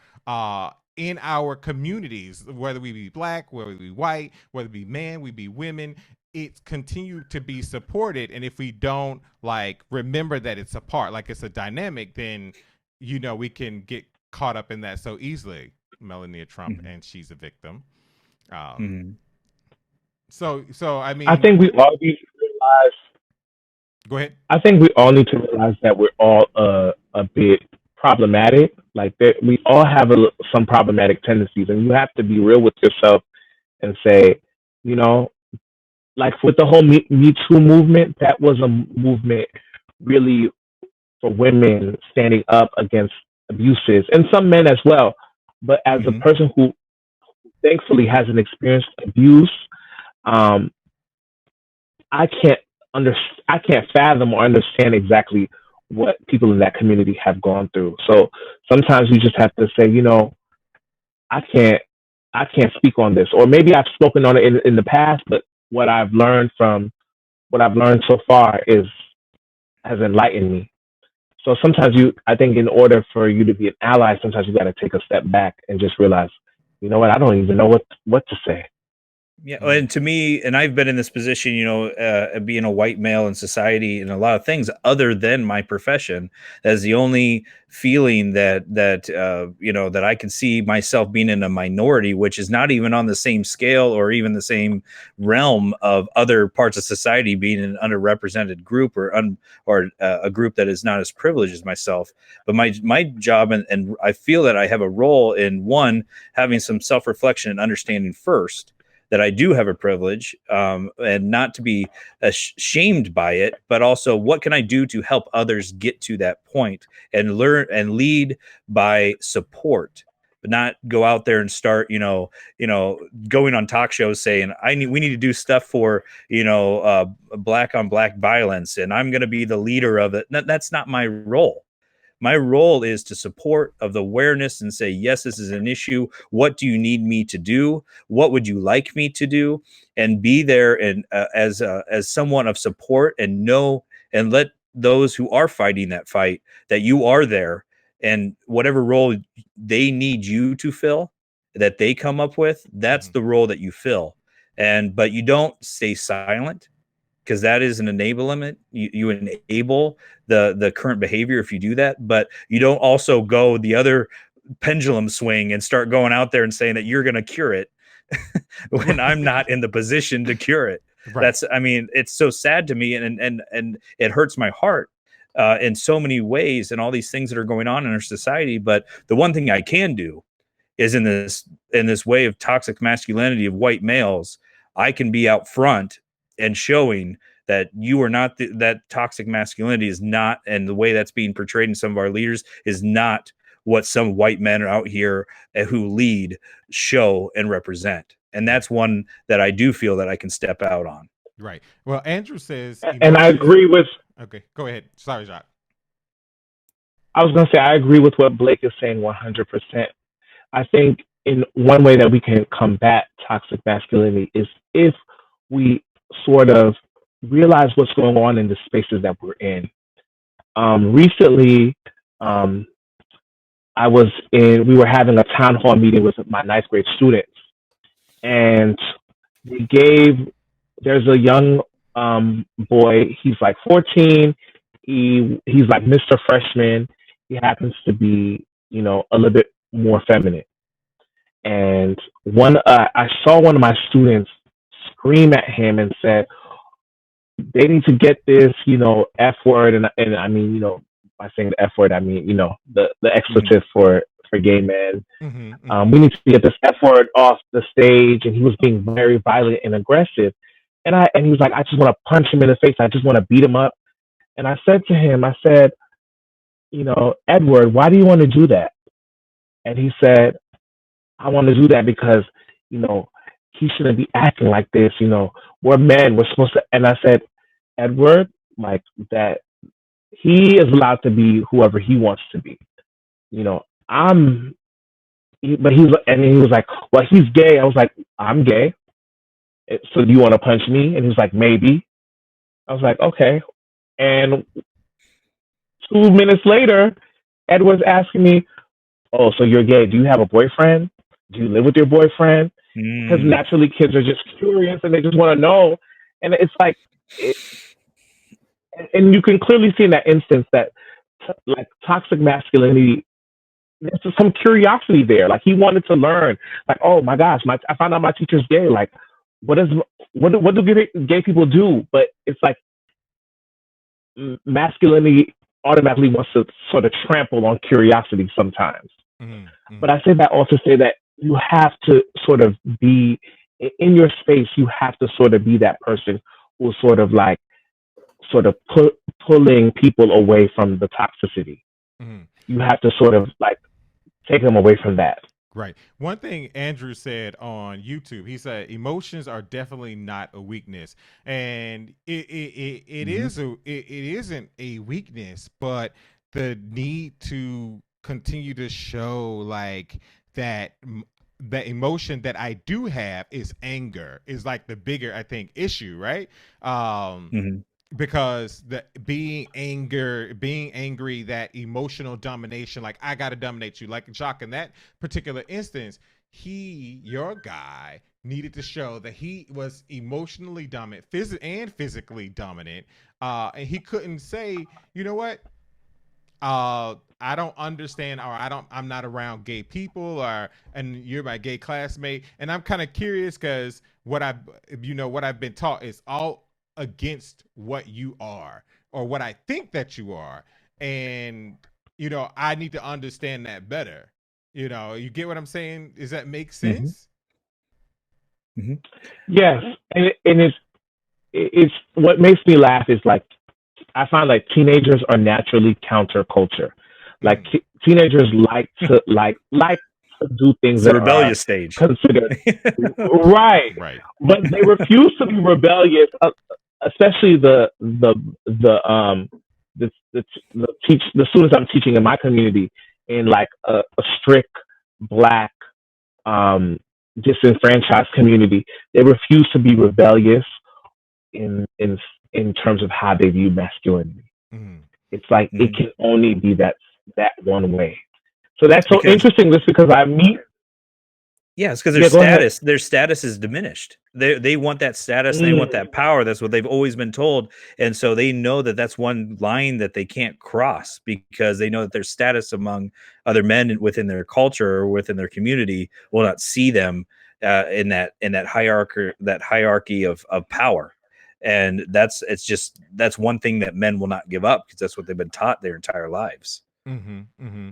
S1: in our communities, whether we be black, whether we be white, whether we be man, we be women. It's continue to be supported, and if we don't like remember that it's a part, like it's a dynamic, then we can get caught up in that so easily. Melania Trump, and she's a victim. So I mean,
S3: I think we all need to realize.
S1: Go ahead.
S3: I think we all need to realize that we're all a bit problematic. Like we all have some problematic tendencies, and you have to be real with yourself and say, like with the whole Me Too movement, that was a movement really for women standing up against abuses and some men as well. But as a person who thankfully hasn't experienced abuse, I can't fathom or understand exactly what people in that community have gone through. So sometimes you just have to say, I can't speak on this, or maybe I've spoken on it in the past, but what I've learned so far has enlightened me. So sometimes I think in order for you to be an ally, sometimes you got to take a step back and just realize, you know what, I don't even know what to say.
S2: Yeah, and to me, and I've been in this position, being a white male in society and a lot of things other than my profession, as the only feeling that I can see myself being in a minority, which is not even on the same scale or even the same realm of other parts of society being an underrepresented group or a group that is not as privileged as myself. But my job, and I feel that I have a role in one, having some self-reflection and understanding first, that I do have a privilege, and not to be shamed by it, but also what can I do to help others get to that point and learn and lead by support, but not go out there and start, going on talk shows saying we need to do stuff for, black on black violence, and I'm going to be the leader of it. That's not my role. My role is to support of the awareness and say, yes, this is an issue. What do you need me to do? What would you like me to do? And be there and as someone of support, and know and let those who are fighting that fight that you are there, and whatever role they need you to fill that they come up with, that's
S1: Mhm.
S2: the role that you fill. And but you don't stay silent, because that is an enablement. You enable the current behavior if you do that, but you don't also go the other pendulum swing and start going out there and saying that you're going to cure it when I'm not in the position to cure it.
S1: Right.
S2: I mean, it's so sad to me, and it hurts my heart in so many ways, and all these things that are going on in our society. But the one thing I can do is in this way of toxic masculinity of white males, I can be out front and showing that you are not that toxic masculinity is not, and the way that's being portrayed in some of our leaders is not what some white men are out here who lead show and represent. And
S1: Right.
S2: that's one that I do feel that I can step out on.
S1: Right. Well, Andrew says
S3: And I
S1: emotions.
S3: agree with.
S1: Okay, go ahead. Sorry, Jacques.
S3: I was going to say I agree with what Blake is saying 100%. I think in one way that we can combat toxic masculinity is if we sort of realize what's going on in the spaces that we're in. Recently, um, we were having a town hall meeting with my ninth grade students, and they gave, there's a young boy, he's like 14, he's like Mr. Freshman, he happens to be, a little bit more feminine. And I saw one of my students scream at him and said, they need to get this, F word, and I mean, by saying the F word, I mean, the
S2: Mhm.
S3: expletive for gay men.
S1: Mm-hmm, mm-hmm.
S3: We need to get this F word off the stage, and he was being very violent and aggressive. And he was like, I just want to punch him in the face. I just want to beat him up. And I said to him, I said, Edward, why do you want to do that? And he said, I want to do that because, you know, he shouldn't be acting like this. We're men. We're supposed to. And I said, Edward, like that, he is allowed to be whoever he wants to be. You know, I'm, but and he was like, well, he's gay. I was like, I'm gay. So do you want to punch me? And he was like, maybe. I was like, okay. And 2 minutes later, Edward's asking me, oh, so you're gay. Do you have a boyfriend? Do you live with your boyfriend? Because
S2: Mm.
S3: naturally kids are just curious and they just want to know. And it's like, it, and you can clearly see in that instance that like toxic masculinity, there's just some curiosity there. Like he wanted to learn. Like, oh my gosh, I found out my teacher's gay. Like, what is what do gay people do? But it's like masculinity automatically wants to sort of trample on curiosity sometimes.
S1: Mm-hmm,
S3: But
S1: mm-hmm.
S3: I say that also say that you have to sort of be in your space. You have to sort of be that person who's sort of like pulling people away from the toxicity.
S1: Mm-hmm.
S3: You have to sort of like take them away from that.
S1: Right. One thing Andrew said on YouTube, he said emotions are definitely not a weakness, and it
S2: Mhm.
S1: is it isn't a weakness, but the need to continue to show like that the emotion that I do have is anger is like the bigger I think issue, right? Um,
S2: Mhm.
S1: because the being angry, that emotional domination, like I gotta dominate you, like Jacques in that particular instance, your guy needed to show that he was emotionally dominant, and physically dominant, and he couldn't say, you know what, I don't understand, or I'm not around gay people, or and you're my gay classmate, and I'm kind of curious because what I've been taught is all against what you are or what I think that you are, and I need to understand that better. You get what I'm saying? Does that make
S2: Mhm.
S1: sense?
S2: Mhm.
S3: Yes, and it's what makes me laugh is like I find like teenagers are naturally counterculture. Like
S1: Mm.
S3: teenagers like to do things
S2: It's the
S3: that are
S2: rebellious stage.
S3: considered right,
S1: Right.
S3: but they refuse to be rebellious. Especially the students I'm teaching in my community in like a strict black um, disenfranchised community. They refuse to be rebellious in in in terms of how they view masculinity.
S1: Mm.
S3: It's like it
S2: Mhm.
S3: can only be that one way. So that's so
S2: Because
S3: interesting. Just because I meet,
S2: yeah, it's because
S3: yeah, go ahead.
S2: their status is diminished. They want that status, they want
S3: Mm,
S2: that power. That's what they've always been told, and so they know that that's one line that they can't cross because they know that their status among other men within their culture or within their community will not see them in that hierarchy of power. And that's one thing that men will not give up because that's what they've been taught their entire lives.
S1: Mm-hmm. Mm-hmm.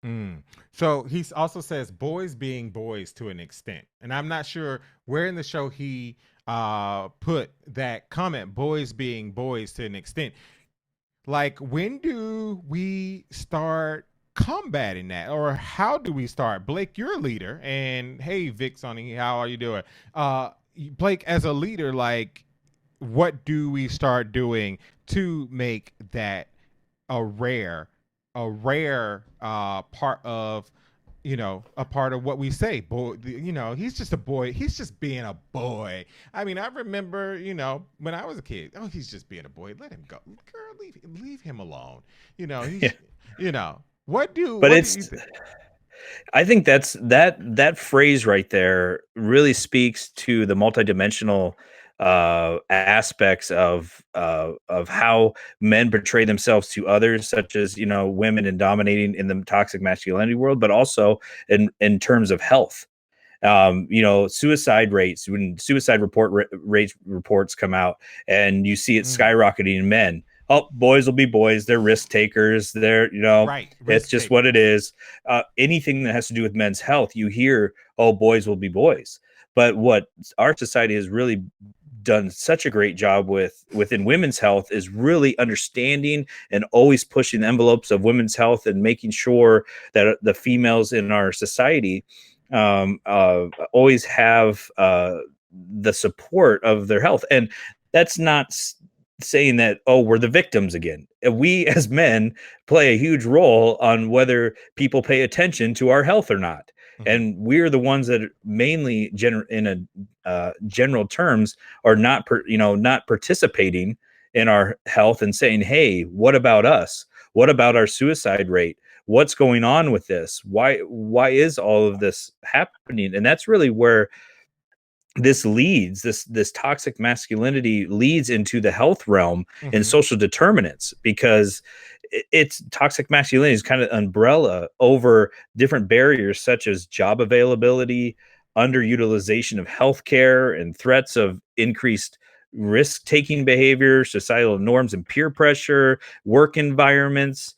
S1: Mm. So he also says boys being boys to an extent, and I'm not sure where in the show he put that comment. Boys being boys to an extent. Like, when do we start combating that, or how do we start? Blake, you're a leader, and hey, Vic, Sonny, how are you doing? Uh, Blake, as a leader, like, what do we start doing to make that a rare part of, a part of what we say? Boy, he's just a boy, he's just being a boy. I mean, I remember, when I was a kid, oh, he's just being a boy, let him go, girl, leave him alone.
S2: Yeah,
S1: He's, what do
S2: but
S1: you
S2: it's
S1: think?
S2: I think that phrase right there really speaks to the multidimensional aspects of how men portray themselves to others, such as women and dominating in the toxic masculinity world, but also in terms of health. Suicide rates, when rate reports come out and you see it
S1: Mm,
S2: skyrocketing in men. Oh, boys will be boys. They're risk takers.
S1: right,
S2: It's
S1: risk
S2: just what it
S1: takers.
S2: is. Anything that has to do with men's health, you hear, oh, boys will be boys. But what our society has really done such a great job within women's health is really understanding and always pushing the envelopes of women's health and making sure that the females in our society always have the support of their health. And that's not saying that, oh, we're the victims again. We as men play a huge role on whether people pay attention to our health or not.
S1: Mm-hmm.
S2: And we're the ones that mainly in a general terms are not participating in our health and saying, hey, what about us? What about our suicide rate? What's going on with this? Why is all of this happening? And that's really where this toxic masculinity leads into the health realm and
S1: Mm-hmm.
S2: social determinants, because it's toxic masculinity is kind of umbrella over different barriers such as job availability, underutilization of healthcare, and threats of increased risk-taking behavior, societal norms and peer pressure, work environments.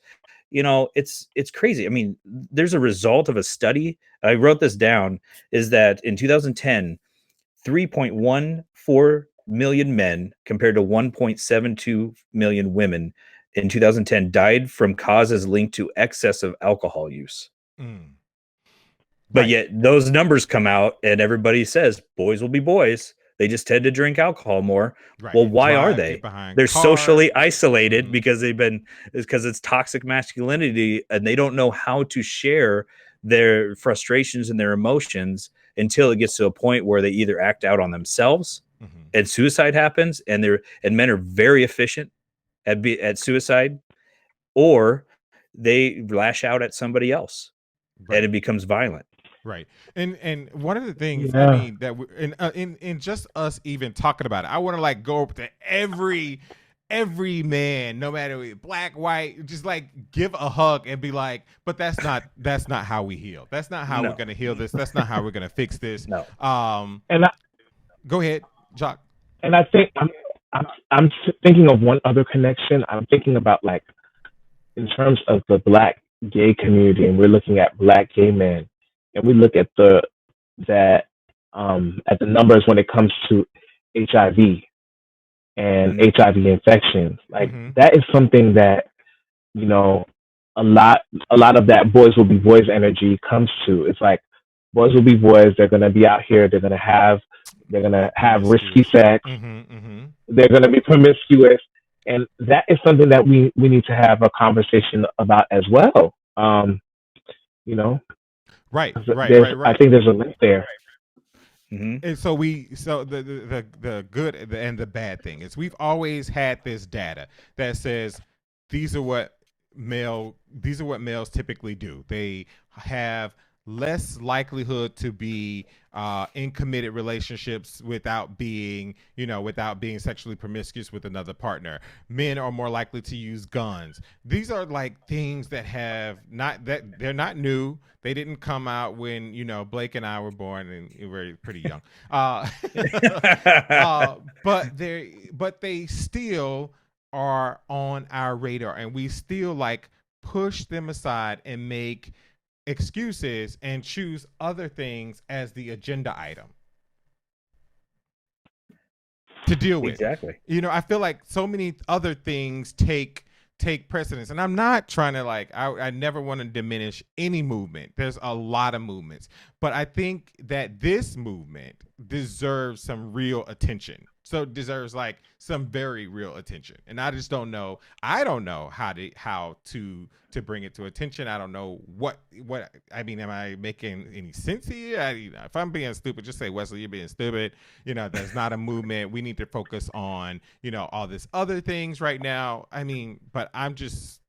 S2: It's crazy. I mean, there's a result of a study. I wrote this down, is that in 2010, 3.14 million men compared to 1.72 million women in 2010 died from causes linked to excess of alcohol use.
S1: Mm.
S2: But
S1: Right,
S2: yet those numbers come out and everybody says boys will be boys. They just tend to drink alcohol more.
S1: right,
S2: Well,
S1: and
S2: why are
S1: drive, get
S2: they?
S1: behind
S2: They're socially
S1: cars.
S2: isolated
S1: Mm-hmm.
S2: because it's toxic masculinity, and they don't know how to share their frustrations and their emotions until it gets to a point where they either act out on themselves
S1: Mm-hmm.
S2: and suicide happens, and men are very efficient at suicide, or they lash out at somebody else and
S1: Right.
S2: it becomes violent.
S1: Right. And one of the things, I
S3: yeah,
S1: mean, that we, in just us even talking about it, I want to like go up to every man, no matter black, white, just like give a hug and be like, but that's not how we heal. That's not how we're
S2: No,
S1: gonna heal this. That's not how we're gonna fix this.
S2: no.
S1: Um,
S3: and
S1: Go ahead, Jock.
S3: I think I'm thinking of one other connection. I'm thinking about like in terms of the black gay community, and we're looking at black gay men, and we look at that at the numbers when it comes to HIV and
S2: Mhm.
S3: HIV infections. Like
S1: Mm-hmm.
S3: that is something that, you know, a lot a lot of that boys will be boys energy comes to. It's like boys will be boys. They're gonna be out here. They're gonna have risky
S1: Promiscuous.
S3: sex.
S1: Mm-hmm. Mm-hmm.
S3: They're gonna be promiscuous, and that is something that we need to have a conversation about as well. You know,
S1: Right.
S3: 'cause
S1: Right.
S3: there's
S1: Right.
S3: I
S1: Right.
S3: think there's a link there.
S2: Mhm.
S1: And so the good and the bad thing is we've always had this data that says these are what these are what males typically do. They have less likelihood to be in committed relationships without being, without being sexually promiscuous with another partner. Men are more likely to use guns. These are like things that have not that they're not new. They didn't come out when Blake and I were born, and we were pretty young. Uh, but they still are on our radar, and we still like push them aside and make excuses and choose other things as the agenda item to deal with.
S2: Exactly.
S1: I feel like so many other things take precedence, and I'm not trying to like I never want to diminish any movement. There's a lot of movements, but I think that this movement deserves some real attention. So deserves like some very real attention, and I don't know how to bring it to attention. I don't know what I mean. Am I making any sense here? If I'm being stupid, just say, Wesley, you're being stupid. There's not a movement. We need to focus on all this other things right now. I mean, but I think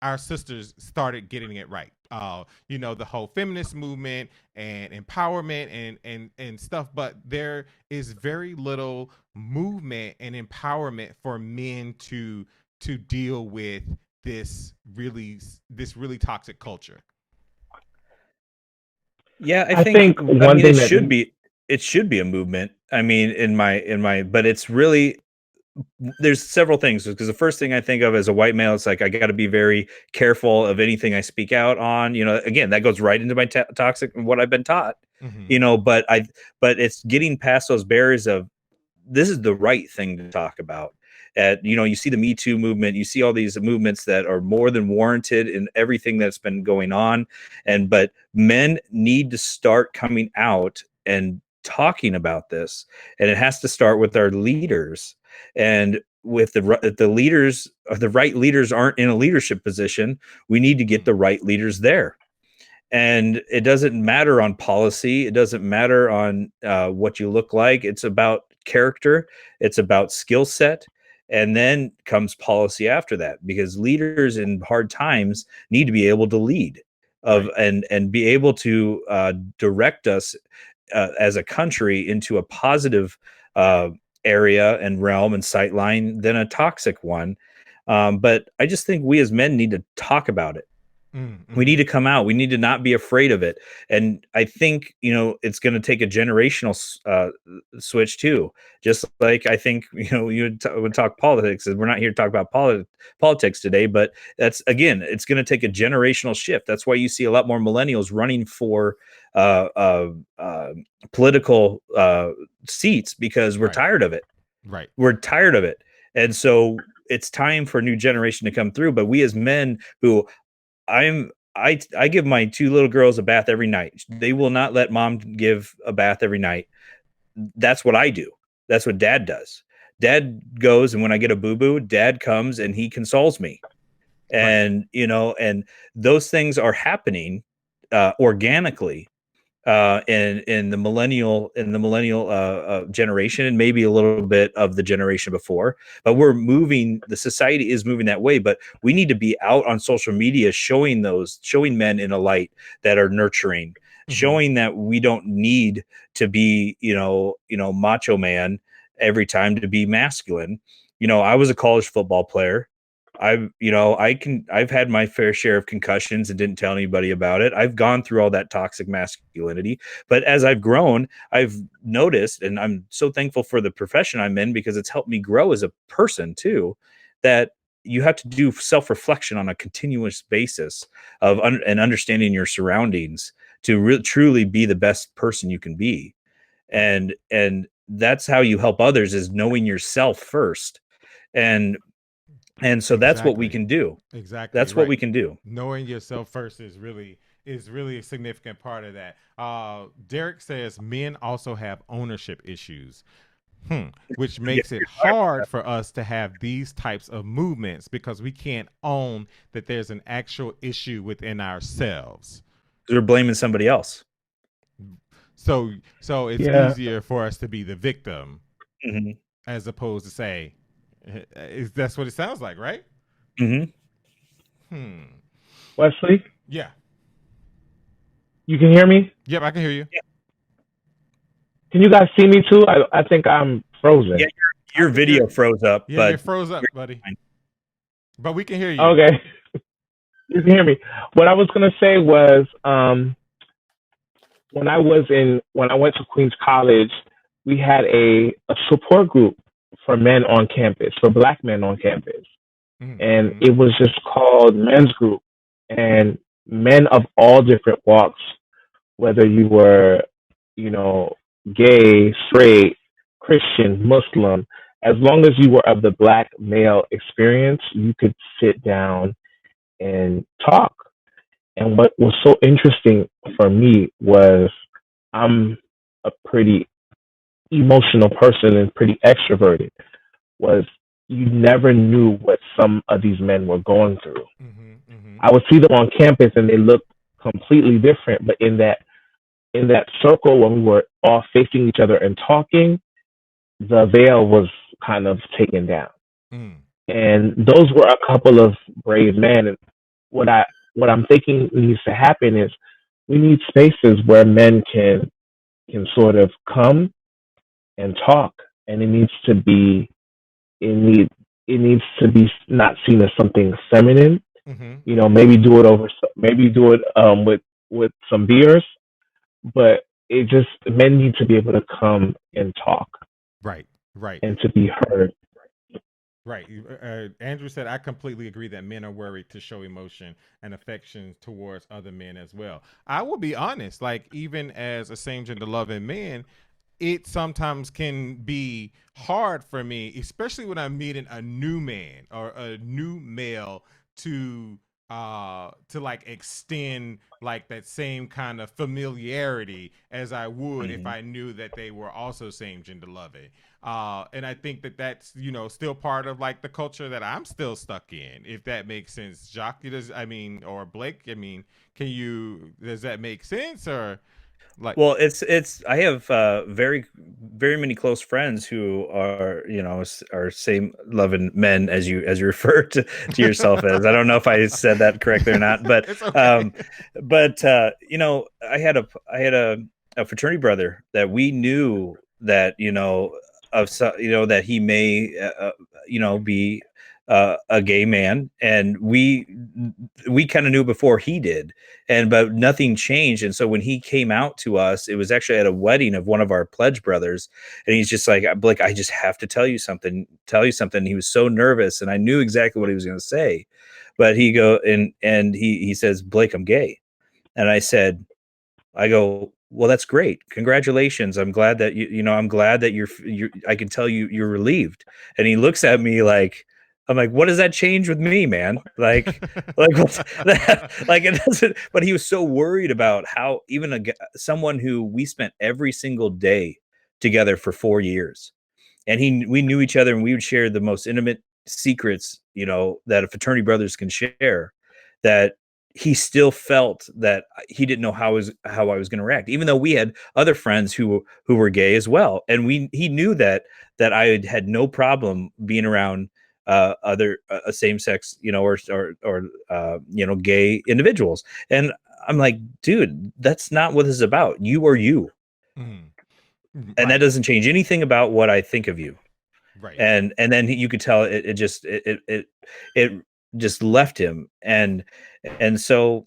S1: our sisters started getting it right. The whole feminist movement and empowerment and stuff, but there is very little movement and empowerment for men to deal with this really toxic culture.
S2: Yeah, I
S3: I
S2: think
S3: think
S2: I
S3: one
S2: mean
S3: thing that
S2: it should be a movement. I mean, in my but it's really there's several things because the first thing I think of as a white male is like I got to be very careful of anything I speak out on. Again, that goes right into my toxic and what I've been taught.
S1: Mm-hmm.
S2: But it's getting past those barriers of this is the right thing to talk about. You see the Me Too movement, you see all these movements that are more than warranted in everything that's been going on, but men need to start coming out and talking about this, and it has to start with our leaders. And if the leaders, or the right leaders, aren't in a leadership position, we need to get the right leaders there. And it doesn't matter on policy, it doesn't matter on what you look like. It's about character, it's about skill set, and then comes policy after that, because leaders in hard times need to be able to lead of
S1: Right.
S2: and be able to direct us as a country into a positive uh, area and realm and sightline than a toxic one. But I just think we as men need to talk about it. We need
S1: Mm-hmm.
S2: to come out. We need to not be afraid of it. And I think, it's going to take a generational switch too. Just like I think, would talk politics, and we're not here to talk about politics today, but again, it's going to take a generational shift. That's why you see a lot more millennials running for uh, uh, uh, political seats, because we're
S1: Right.
S2: tired of it.
S1: Right.
S2: We're tired of it. And so it's time for a new generation to come through. But we as men who I give my two little girls a bath every night. They will not let mom give a bath every night. That's what I do. That's what dad does. Dad goes, and when I get a boo boo, dad comes and he consoles me.
S1: Right.
S2: And those things are happening organically in the millennial generation, and maybe a little bit of the generation before. But the society is moving that way. But we need to be out on social media showing men in a light that are nurturing,
S1: Mm-hmm.
S2: showing that we don't need to be macho man every time to be masculine. I was a college football player. I've had my fair share of concussions and didn't tell anybody about it. I've gone through all that toxic masculinity, but as I've grown, I've noticed, and I'm so thankful for the profession I'm in, because it's helped me grow as a person too, that you have to do self-reflection on a continuous basis and understanding your surroundings to truly be the best person you can be. And that's how you help others, is knowing yourself first. And so that's what we
S1: Exactly.
S2: can do.
S1: Exactly.
S2: That's what
S1: Right.
S2: we can do.
S1: Knowing yourself first is really a significant part of that. Derek says men also have ownership issues. Which
S2: Yeah,
S1: makes it hard for us to have these types of movements because we can't own that there's an actual issue within ourselves.
S2: they're blaming somebody else.
S1: So it's
S3: Yeah.
S1: easier for us to be the victim
S2: Hmm.
S1: as opposed to say, that's what it sounds like, right?
S2: Hmm.
S1: Hmm.
S3: Wesley,
S1: Yeah.
S3: you can hear me?
S1: Yep, I can hear you.
S3: Can you guys see me too? I think I'm
S2: Yeah,
S3: frozen.
S1: I
S2: your
S1: can,
S2: video froze up,
S1: yeah, you're
S2: but
S1: froze
S2: you're
S1: up, buddy,
S2: fine.
S1: but we can hear you.
S3: Okay, you can hear me. What I was gonna say was, when I went to Queens College, we had a support group for men on campus, for Black men on campus, and
S1: Mm-hmm.
S3: it was just called Men's Group, and men of all different walks, whether you were, you know, gay, straight, Christian, Muslim, as long as you were of the Black male experience, you could sit down and talk. And what was so interesting for me was I'm a pretty emotional person and pretty extroverted. Was you never knew what some of these men were going through.
S1: Mm-hmm. Mm-hmm.
S3: I would see them on campus and they looked completely different, but in that circle when we were all facing each other and talking, the veil was kind of taken down.
S1: Mm.
S3: And those were a couple of brave men. And what I what I'm thinking needs to happen is we need spaces where men can sort of come and talk, and it need it needs to be not seen as something feminine.
S1: Mm-hmm.
S3: You know, maybe do it with some beers, but it just men need to be able to come and talk
S1: Right. Right.
S3: and to be heard.
S1: Right. Andrew said, I completely agree that men are worried to show emotion and affection towards other men as well. I will be honest, like, even as a same gender loving man, it sometimes can be hard for me, especially when I'm meeting a new man or a new male to like extend like that same kind of familiarity as I would if
S2: Mhm.
S1: I knew that they were also same gender loving. And I think that that's still part of like the culture that I'm still stuck in, if that makes sense. Jacques, does I mean, or Blake, I mean, does that make sense or like?
S2: Well, it's I have very many close friends who are, are same loving men, as you refer to yourself as. I don't know if I said that correctly or not, but
S1: It's okay.
S2: um, I had a fraternity brother that we knew that that he may be a gay man, and we kind of knew before he did, and but nothing changed. And so when he came out to us, it was actually at a wedding of one of our pledge brothers, and he's just like, Blake, I just have to tell you something. He was so nervous, and I knew exactly what he was going to say, but he says, Blake, I'm gay. And I go, well, that's great. Congratulations. I'm glad that I'm glad that I can tell you're relieved. And he looks at me like, I'm like, what does that change with me, man? Like what's that? Like it doesn't, but he was so worried about how even someone who we spent every single day together for 4 years, and we knew each other, and we would share the most intimate secrets, that a fraternity brothers can share, that he still felt that he didn't know how I was going to react, even though we had other friends who were gay as well, and he knew that I had no problem being around other same sex, or gay individuals. And I'm like, dude, that's not what this is about. You are you,
S1: Mhm.
S2: and that
S1: Right.
S2: doesn't change anything about what I think of you.
S1: Right.
S2: And then you could tell it just left him. And so,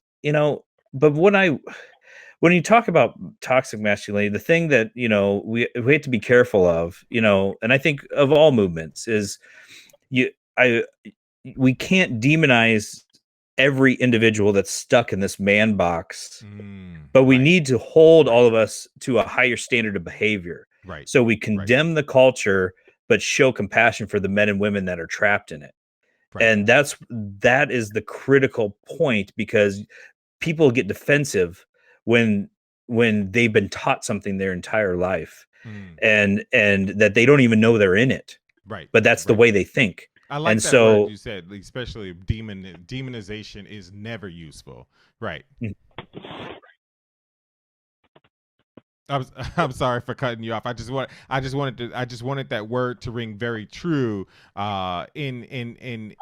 S2: but when you talk about toxic masculinity, the thing that we have to be careful of, and I think of all movements, is you I we can't demonize every individual that's stuck in this man box, but we
S1: Right.
S2: need to hold
S1: Right.
S2: all of us to a higher standard of behavior.
S1: Right.
S2: So we
S1: Right.
S2: condemn the culture, but show compassion for the men and women that are trapped in it.
S1: Right.
S2: And that is the critical point, because people get defensive when they've been taught something their entire life,
S1: Mm.
S2: and that they don't even know they're in it,
S1: Right.
S2: but that's the
S1: Right.
S2: way they think.
S1: I like
S2: And
S1: that word
S2: so
S1: you said, especially demonization is never useful. Right. I'm sorry for cutting you off. I just wanted that word to ring very true in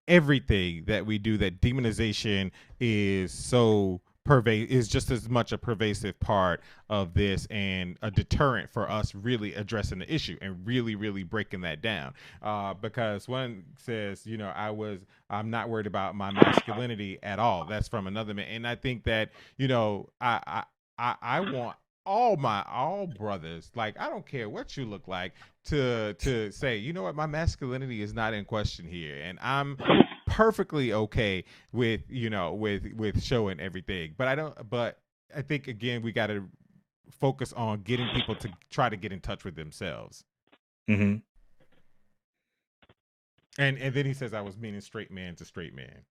S1: everything that we do. That demonization is so is just as much a pervasive part of this and a deterrent for us really addressing the issue and really breaking that down. Because one says, I'm not worried about my masculinity at all. That's from another man, and I think that I want all brothers, like, I don't care what you look like, to say, you know what, my masculinity is not in question here, and I'm perfectly okay with, with showing everything. But I think, again, we got to focus on getting people to try to get in touch with themselves.
S2: mhm.
S1: And then he says I was meaning straight man to straight man.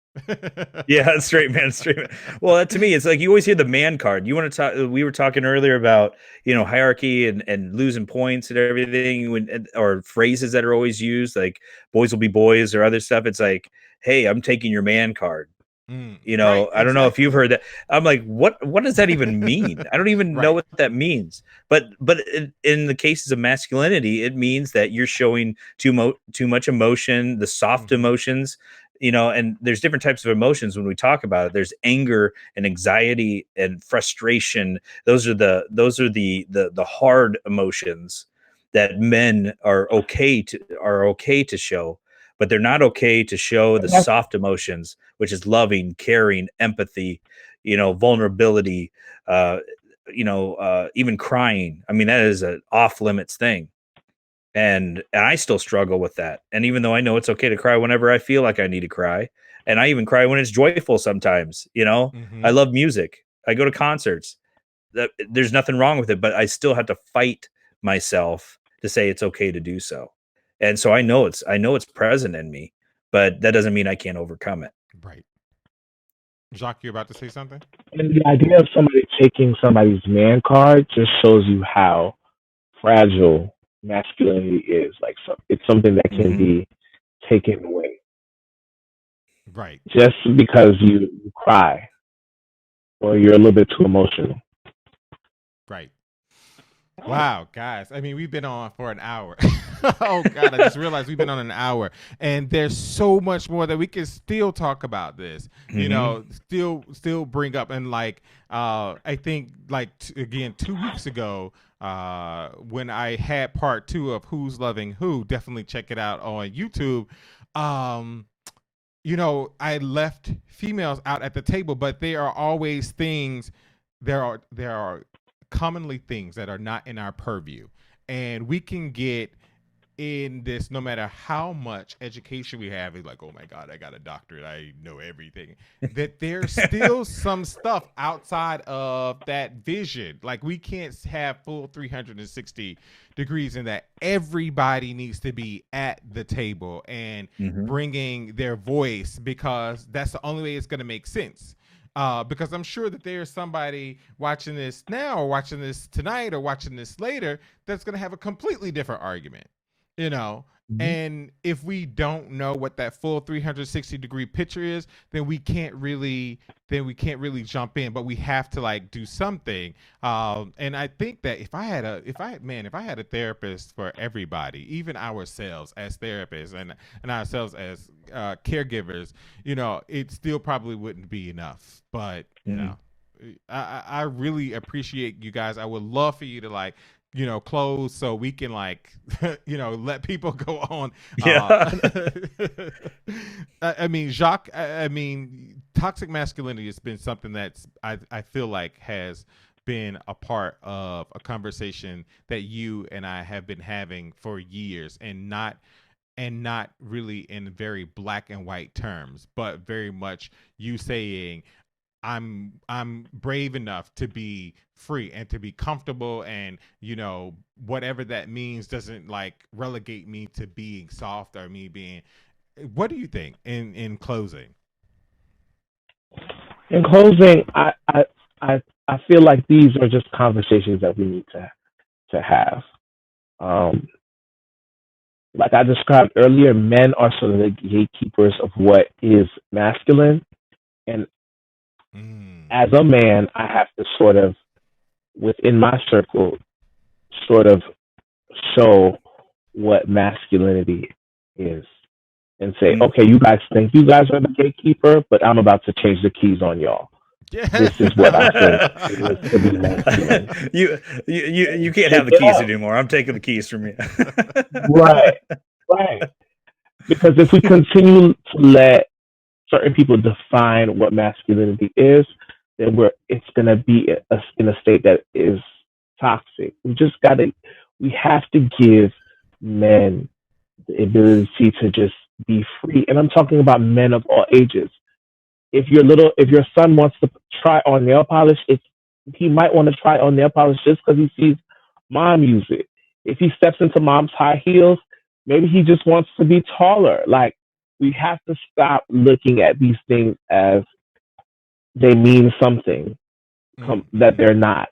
S2: Yeah, straight man, straight man. Well, to me, it's like you always hear the man card. You want to talk? We were talking earlier about hierarchy and losing points and everything, or phrases that are always used, like "boys will be boys" or other stuff. It's like, hey, I'm taking your man card.
S1: Right,
S2: I don't know if you've
S1: exactly.
S2: heard that. I'm like, what does that even mean? I don't even know
S1: Right.
S2: what that means. But in the cases of masculinity, it means that you're showing too much emotion, the soft
S1: Mm-hmm.
S2: emotions, and there's different types of emotions when we talk about it. There's anger and anxiety and frustration. Those are the hard emotions that men are okay to show, but they're not okay to show the
S3: And that's
S2: soft emotions, which is loving, caring, empathy, vulnerability, even crying. I mean, that is an off limits thing. And I still struggle with that. And even though I know it's okay to cry whenever I feel like I need to cry, and I even cry when it's joyful sometimes, I
S1: Mm-hmm.
S2: love music. I go to concerts. There's nothing wrong with it, but I still have to fight myself to say it's okay to do so. And so I know it's present in me, but that doesn't mean I can't overcome it.
S1: Right. Jacques, you're about to say something?
S3: and the idea of somebody taking somebody's man card just shows you how fragile masculinity is. Like, so it's something that can
S2: Mm-hmm.
S3: be taken away
S1: Right.
S3: just because you cry or you're a little bit too emotional.
S1: Right. Wow, guys. I mean, we've been on for an hour. Oh God, I just realized we've been on an hour, and there's so much more that we can still talk about this.
S2: Mm-hmm.
S1: Still bring up, and like, I think, like, again, 2 weeks ago, when I had part two of Who's Loving Who, definitely check it out on YouTube. Um, I left females out at the table, but there are always things. There are commonly things that are not in our purview, and we can get in this no matter how much education we have. Is like, oh my God, I got a doctorate, I know everything. That there's still some stuff outside of that vision. Like, we can't have full 360 degrees, in that everybody needs to be at the table and
S2: Mm-hmm.
S1: bringing their voice, because that's the only way it's going to make sense. Because I'm sure that there's somebody watching this now, or watching this tonight, or watching this later, that's going to have a completely different argument, you know.
S2: Mm-hmm.
S1: And if we don't know what that full 360-degree picture is, then we can't really jump in. But we have to, like, do something. And I think that if I had a therapist for everybody, even ourselves as therapists, and ourselves as caregivers, it still probably wouldn't be enough. But
S2: Mm-hmm.
S1: I really appreciate you guys. I would love for you to, like, close, so we can, like, let people go on.
S2: Yeah.
S1: I mean, Jacques, I mean, toxic masculinity has been something that's, I feel like, has been a part of a conversation that you and I have been having for years, and not and not really in very black and white terms, but very much you saying I'm brave enough to be free and to be comfortable, and whatever that means doesn't like relegate me to being soft or me being. What do you think in closing?
S3: In closing, I feel like these are just conversations that we need to have. Um, like I described earlier, men are sort of the gatekeepers of what is masculine, and
S1: Mm.
S3: as a man, I have to sort of within my circle sort of show what masculinity is and say,
S2: Mm.
S3: okay, you guys think you guys are the gatekeeper, but I'm about to change the keys on y'all. This is what I think it is to be masculine.
S2: You can't have
S3: Shake
S2: the
S3: it
S2: keys
S3: up.
S2: anymore. I'm taking the keys from you.
S3: Right, right. Because if we continue to let certain people define what masculinity is, then it's gonna be in a state that is toxic. We have to give men the ability to just be free. And I'm talking about men of all ages. If your son wants to try on nail polish, he might want to try on nail polish just because he sees mom use it. If he steps into mom's high heels, maybe he just wants to be taller. Like, we have to stop looking at these things as they mean something that
S1: Mm-hmm.
S3: they're not.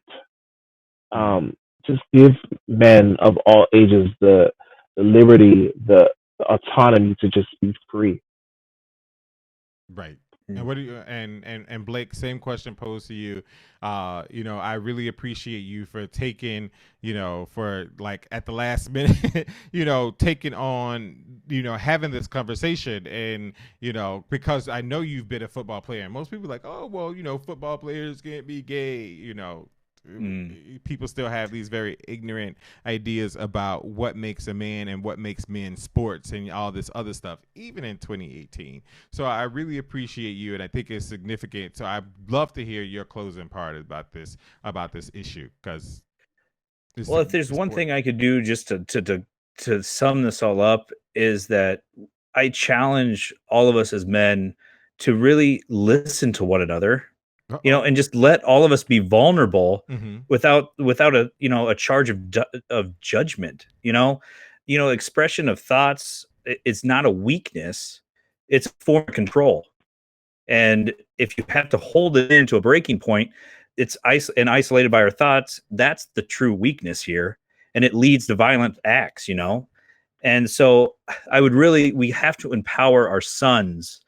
S1: Mm.
S3: Um, just give men of all ages the liberty, the autonomy to just be free.
S1: Right. And what do you and Blake, same question posed to you. I really appreciate you for taking, for like at the last minute, taking on, having this conversation, and because I know you've been a football player, and most people are like, oh well, football players can't be gay,
S2: Mm.
S1: people still have these very ignorant ideas about what makes a man and what makes men sports and all this other stuff, even in 2018. So I really appreciate you, and I think it's significant. So I'd love to hear your closing part about this issue, because
S2: Well, if there's
S1: it's
S2: one
S1: important.
S2: thing I could do just to sum this all up, is that I challenge all of us as men to really listen to one another,
S1: Uh oh.
S2: and just let all of us be vulnerable
S1: Mm-hmm.
S2: without a a charge of judgment. Expression of thoughts is not a weakness; it's a form of control. And if you have to hold it into a breaking point, and isolated by our thoughts. That's the true weakness here, and it leads to violent acts. And so, we have to empower our sons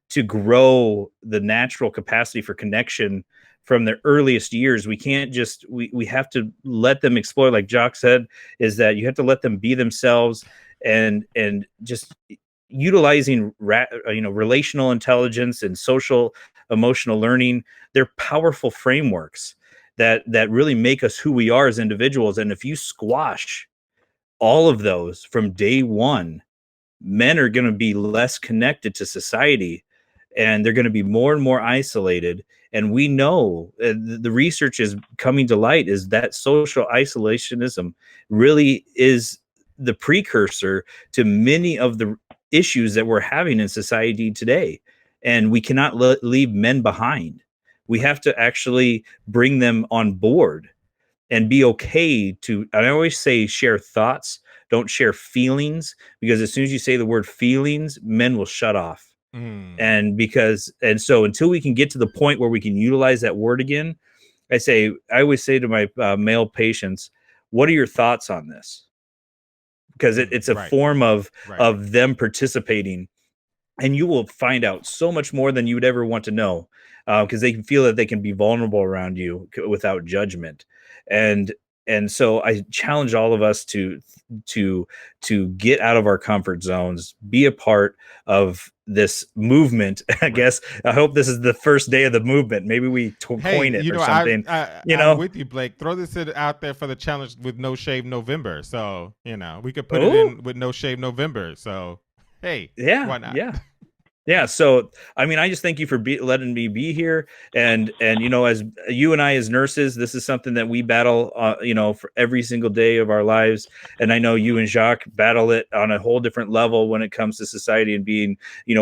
S2: to grow the natural capacity for connection from their earliest years. We can't just we have to let them explore, like Jock said, is that you have to let them be themselves, and just utilizing relational intelligence and social emotional learning. They're powerful frameworks that really make us who we are as individuals. And if you squash all of those from day one, men are going to be less connected to society, and they're going to be more and more isolated. And we know, the research is coming to light, is that social isolationism really is the precursor to many of the issues that we're having in society today. And we cannot leave men behind. We
S1: Right.
S2: have to actually bring them on board and be okay to, and I always say, share thoughts, don't share feelings, because as soon as you say the word feelings, men will shut off.
S1: Mm.
S2: And so until we can get to the point where we can utilize that word again, I always say to my male patients, what are your thoughts on this? Because
S1: Mm.
S2: it's a
S1: Right.
S2: form
S1: Right.
S2: of them participating, and you will find out so much more than you would ever want to know, because they can feel that they can be vulnerable around you without judgment. And and so I challenge all of us to to get out of our comfort zones, be a part of this movement. I
S1: Right.
S2: guess I hope this is the first day of the movement. Maybe we
S1: Hey,
S2: coin it or something. you
S1: I'm
S2: know
S1: with you, Blake. Throw this out there for the challenge with No Shave November. So we could put it
S2: oh
S1: in with No Shave November. So hey,
S2: yeah,
S1: why not?
S2: yeah. Yeah, so I mean, I just thank you for letting me be here, and as you and I as nurses, this is something that we battle, for every single day of our lives. And I know you and Jacques battle it on a whole different level when it comes to society and being,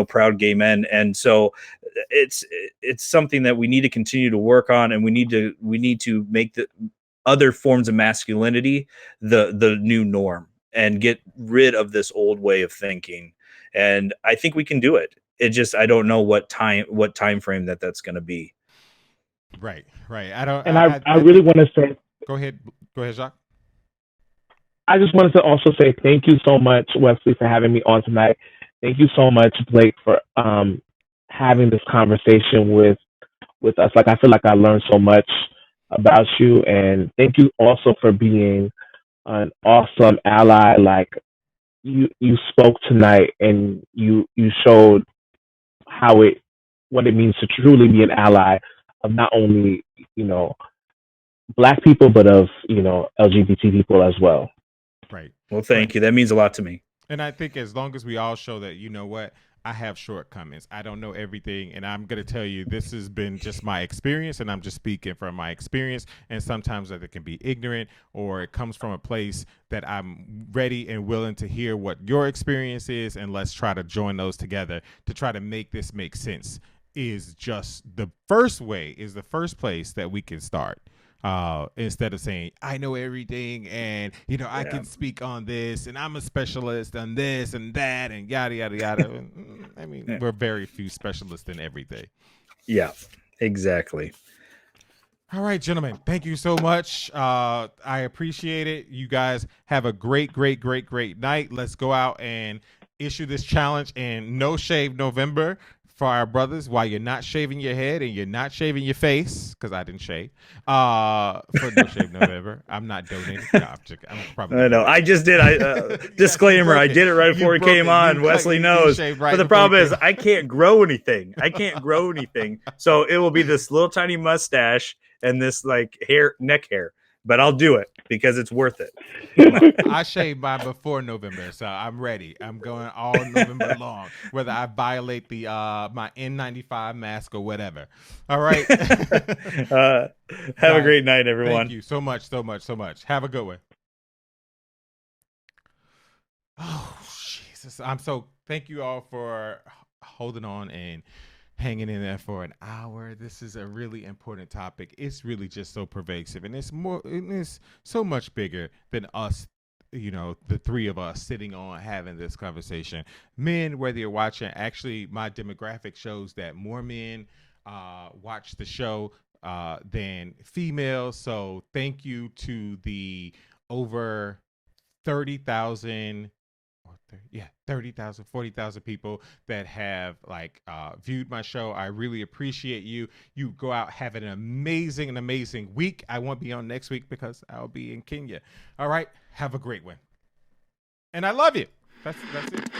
S2: proud gay men. And so it's it's something that we need to continue to work on, and we need to make the other forms of masculinity the new norm and get rid of this old way of thinking. And I think we can do it. It just, I don't know what time frame that's going to be.
S1: Right, right. I don't.
S3: And I
S1: I
S3: really
S1: think.
S3: want to say,
S1: Go ahead, Jacques.
S3: I just wanted to also say thank you so much, Wesley, for having me on tonight. Thank you so much, Blake, for having this conversation with us. Like I feel like I learned so much about you, and thank you also for being an awesome ally. Like you spoke tonight, and you showed how it what it means to truly be an ally of not only you know Black people, but of LGBT people as well.
S1: Right,
S2: Well,
S1: right.
S2: thank you. That means a lot to me.
S1: And I think as long as we all show that, you know what, I have shortcomings. I don't know everything. And I'm going to tell you, this has been just my experience. And I'm just speaking from my experience. And sometimes that it can be ignorant, or it comes from a place that I'm ready and willing to hear what your experience is. And let's try to join those together to try to make this make sense. Is just the first way, is the first place that we can start, instead of saying I know everything, and I
S2: Yeah.
S1: can speak on this, and I'm a specialist on this and that, and yada yada yada. I mean,
S2: Yeah.
S1: we're very few specialists in everything.
S2: Yeah, exactly.
S1: All right, gentlemen, thank you so much. I appreciate it. You guys have a great, great, great, great night. Let's go out and issue this challenge in No Shave November for our brothers, while you're not shaving your head and you're not shaving your face, because I didn't shave. For No Shave November, I'm not donating. No, I'm probably
S2: I
S1: gonna
S2: know.
S1: donate.
S2: I just did.
S1: Yes, you
S2: Disclaimer. I
S1: broke it.
S2: did it right
S1: You
S2: before it
S1: broke
S2: came
S1: it.
S2: on. Wesley
S1: You
S2: knows.
S1: shaved
S2: But
S1: right
S2: the
S1: before you
S2: problem
S1: came.
S2: is, I can't grow anything. I can't grow anything. So it will be this little tiny mustache and this like neck hair. But I'll do it because it's worth it.
S1: Well, I shaved mine before November, so I'm ready. I'm going all November long, whether I violate the my N95 mask or whatever. All right,
S2: uh, have a
S1: guys.
S2: great night,
S1: Thank
S2: everyone.
S1: you so much, so much, so much. Have a good one. Oh Jesus, I'm so thank you all for holding on and hanging in there for an hour. This is a really important topic. It's really just so pervasive, and it's so much bigger than us. The three of us sitting on having this conversation. Men, whether you're watching, actually, my demographic shows that more men watch the show than females. So thank you to the over 30,000, or 30,000, 40,000 people that have viewed my show. I really appreciate you. You go out, have an amazing week. I won't be on next week because I'll be in Kenya. All right, have a great one, and I love you. That's it.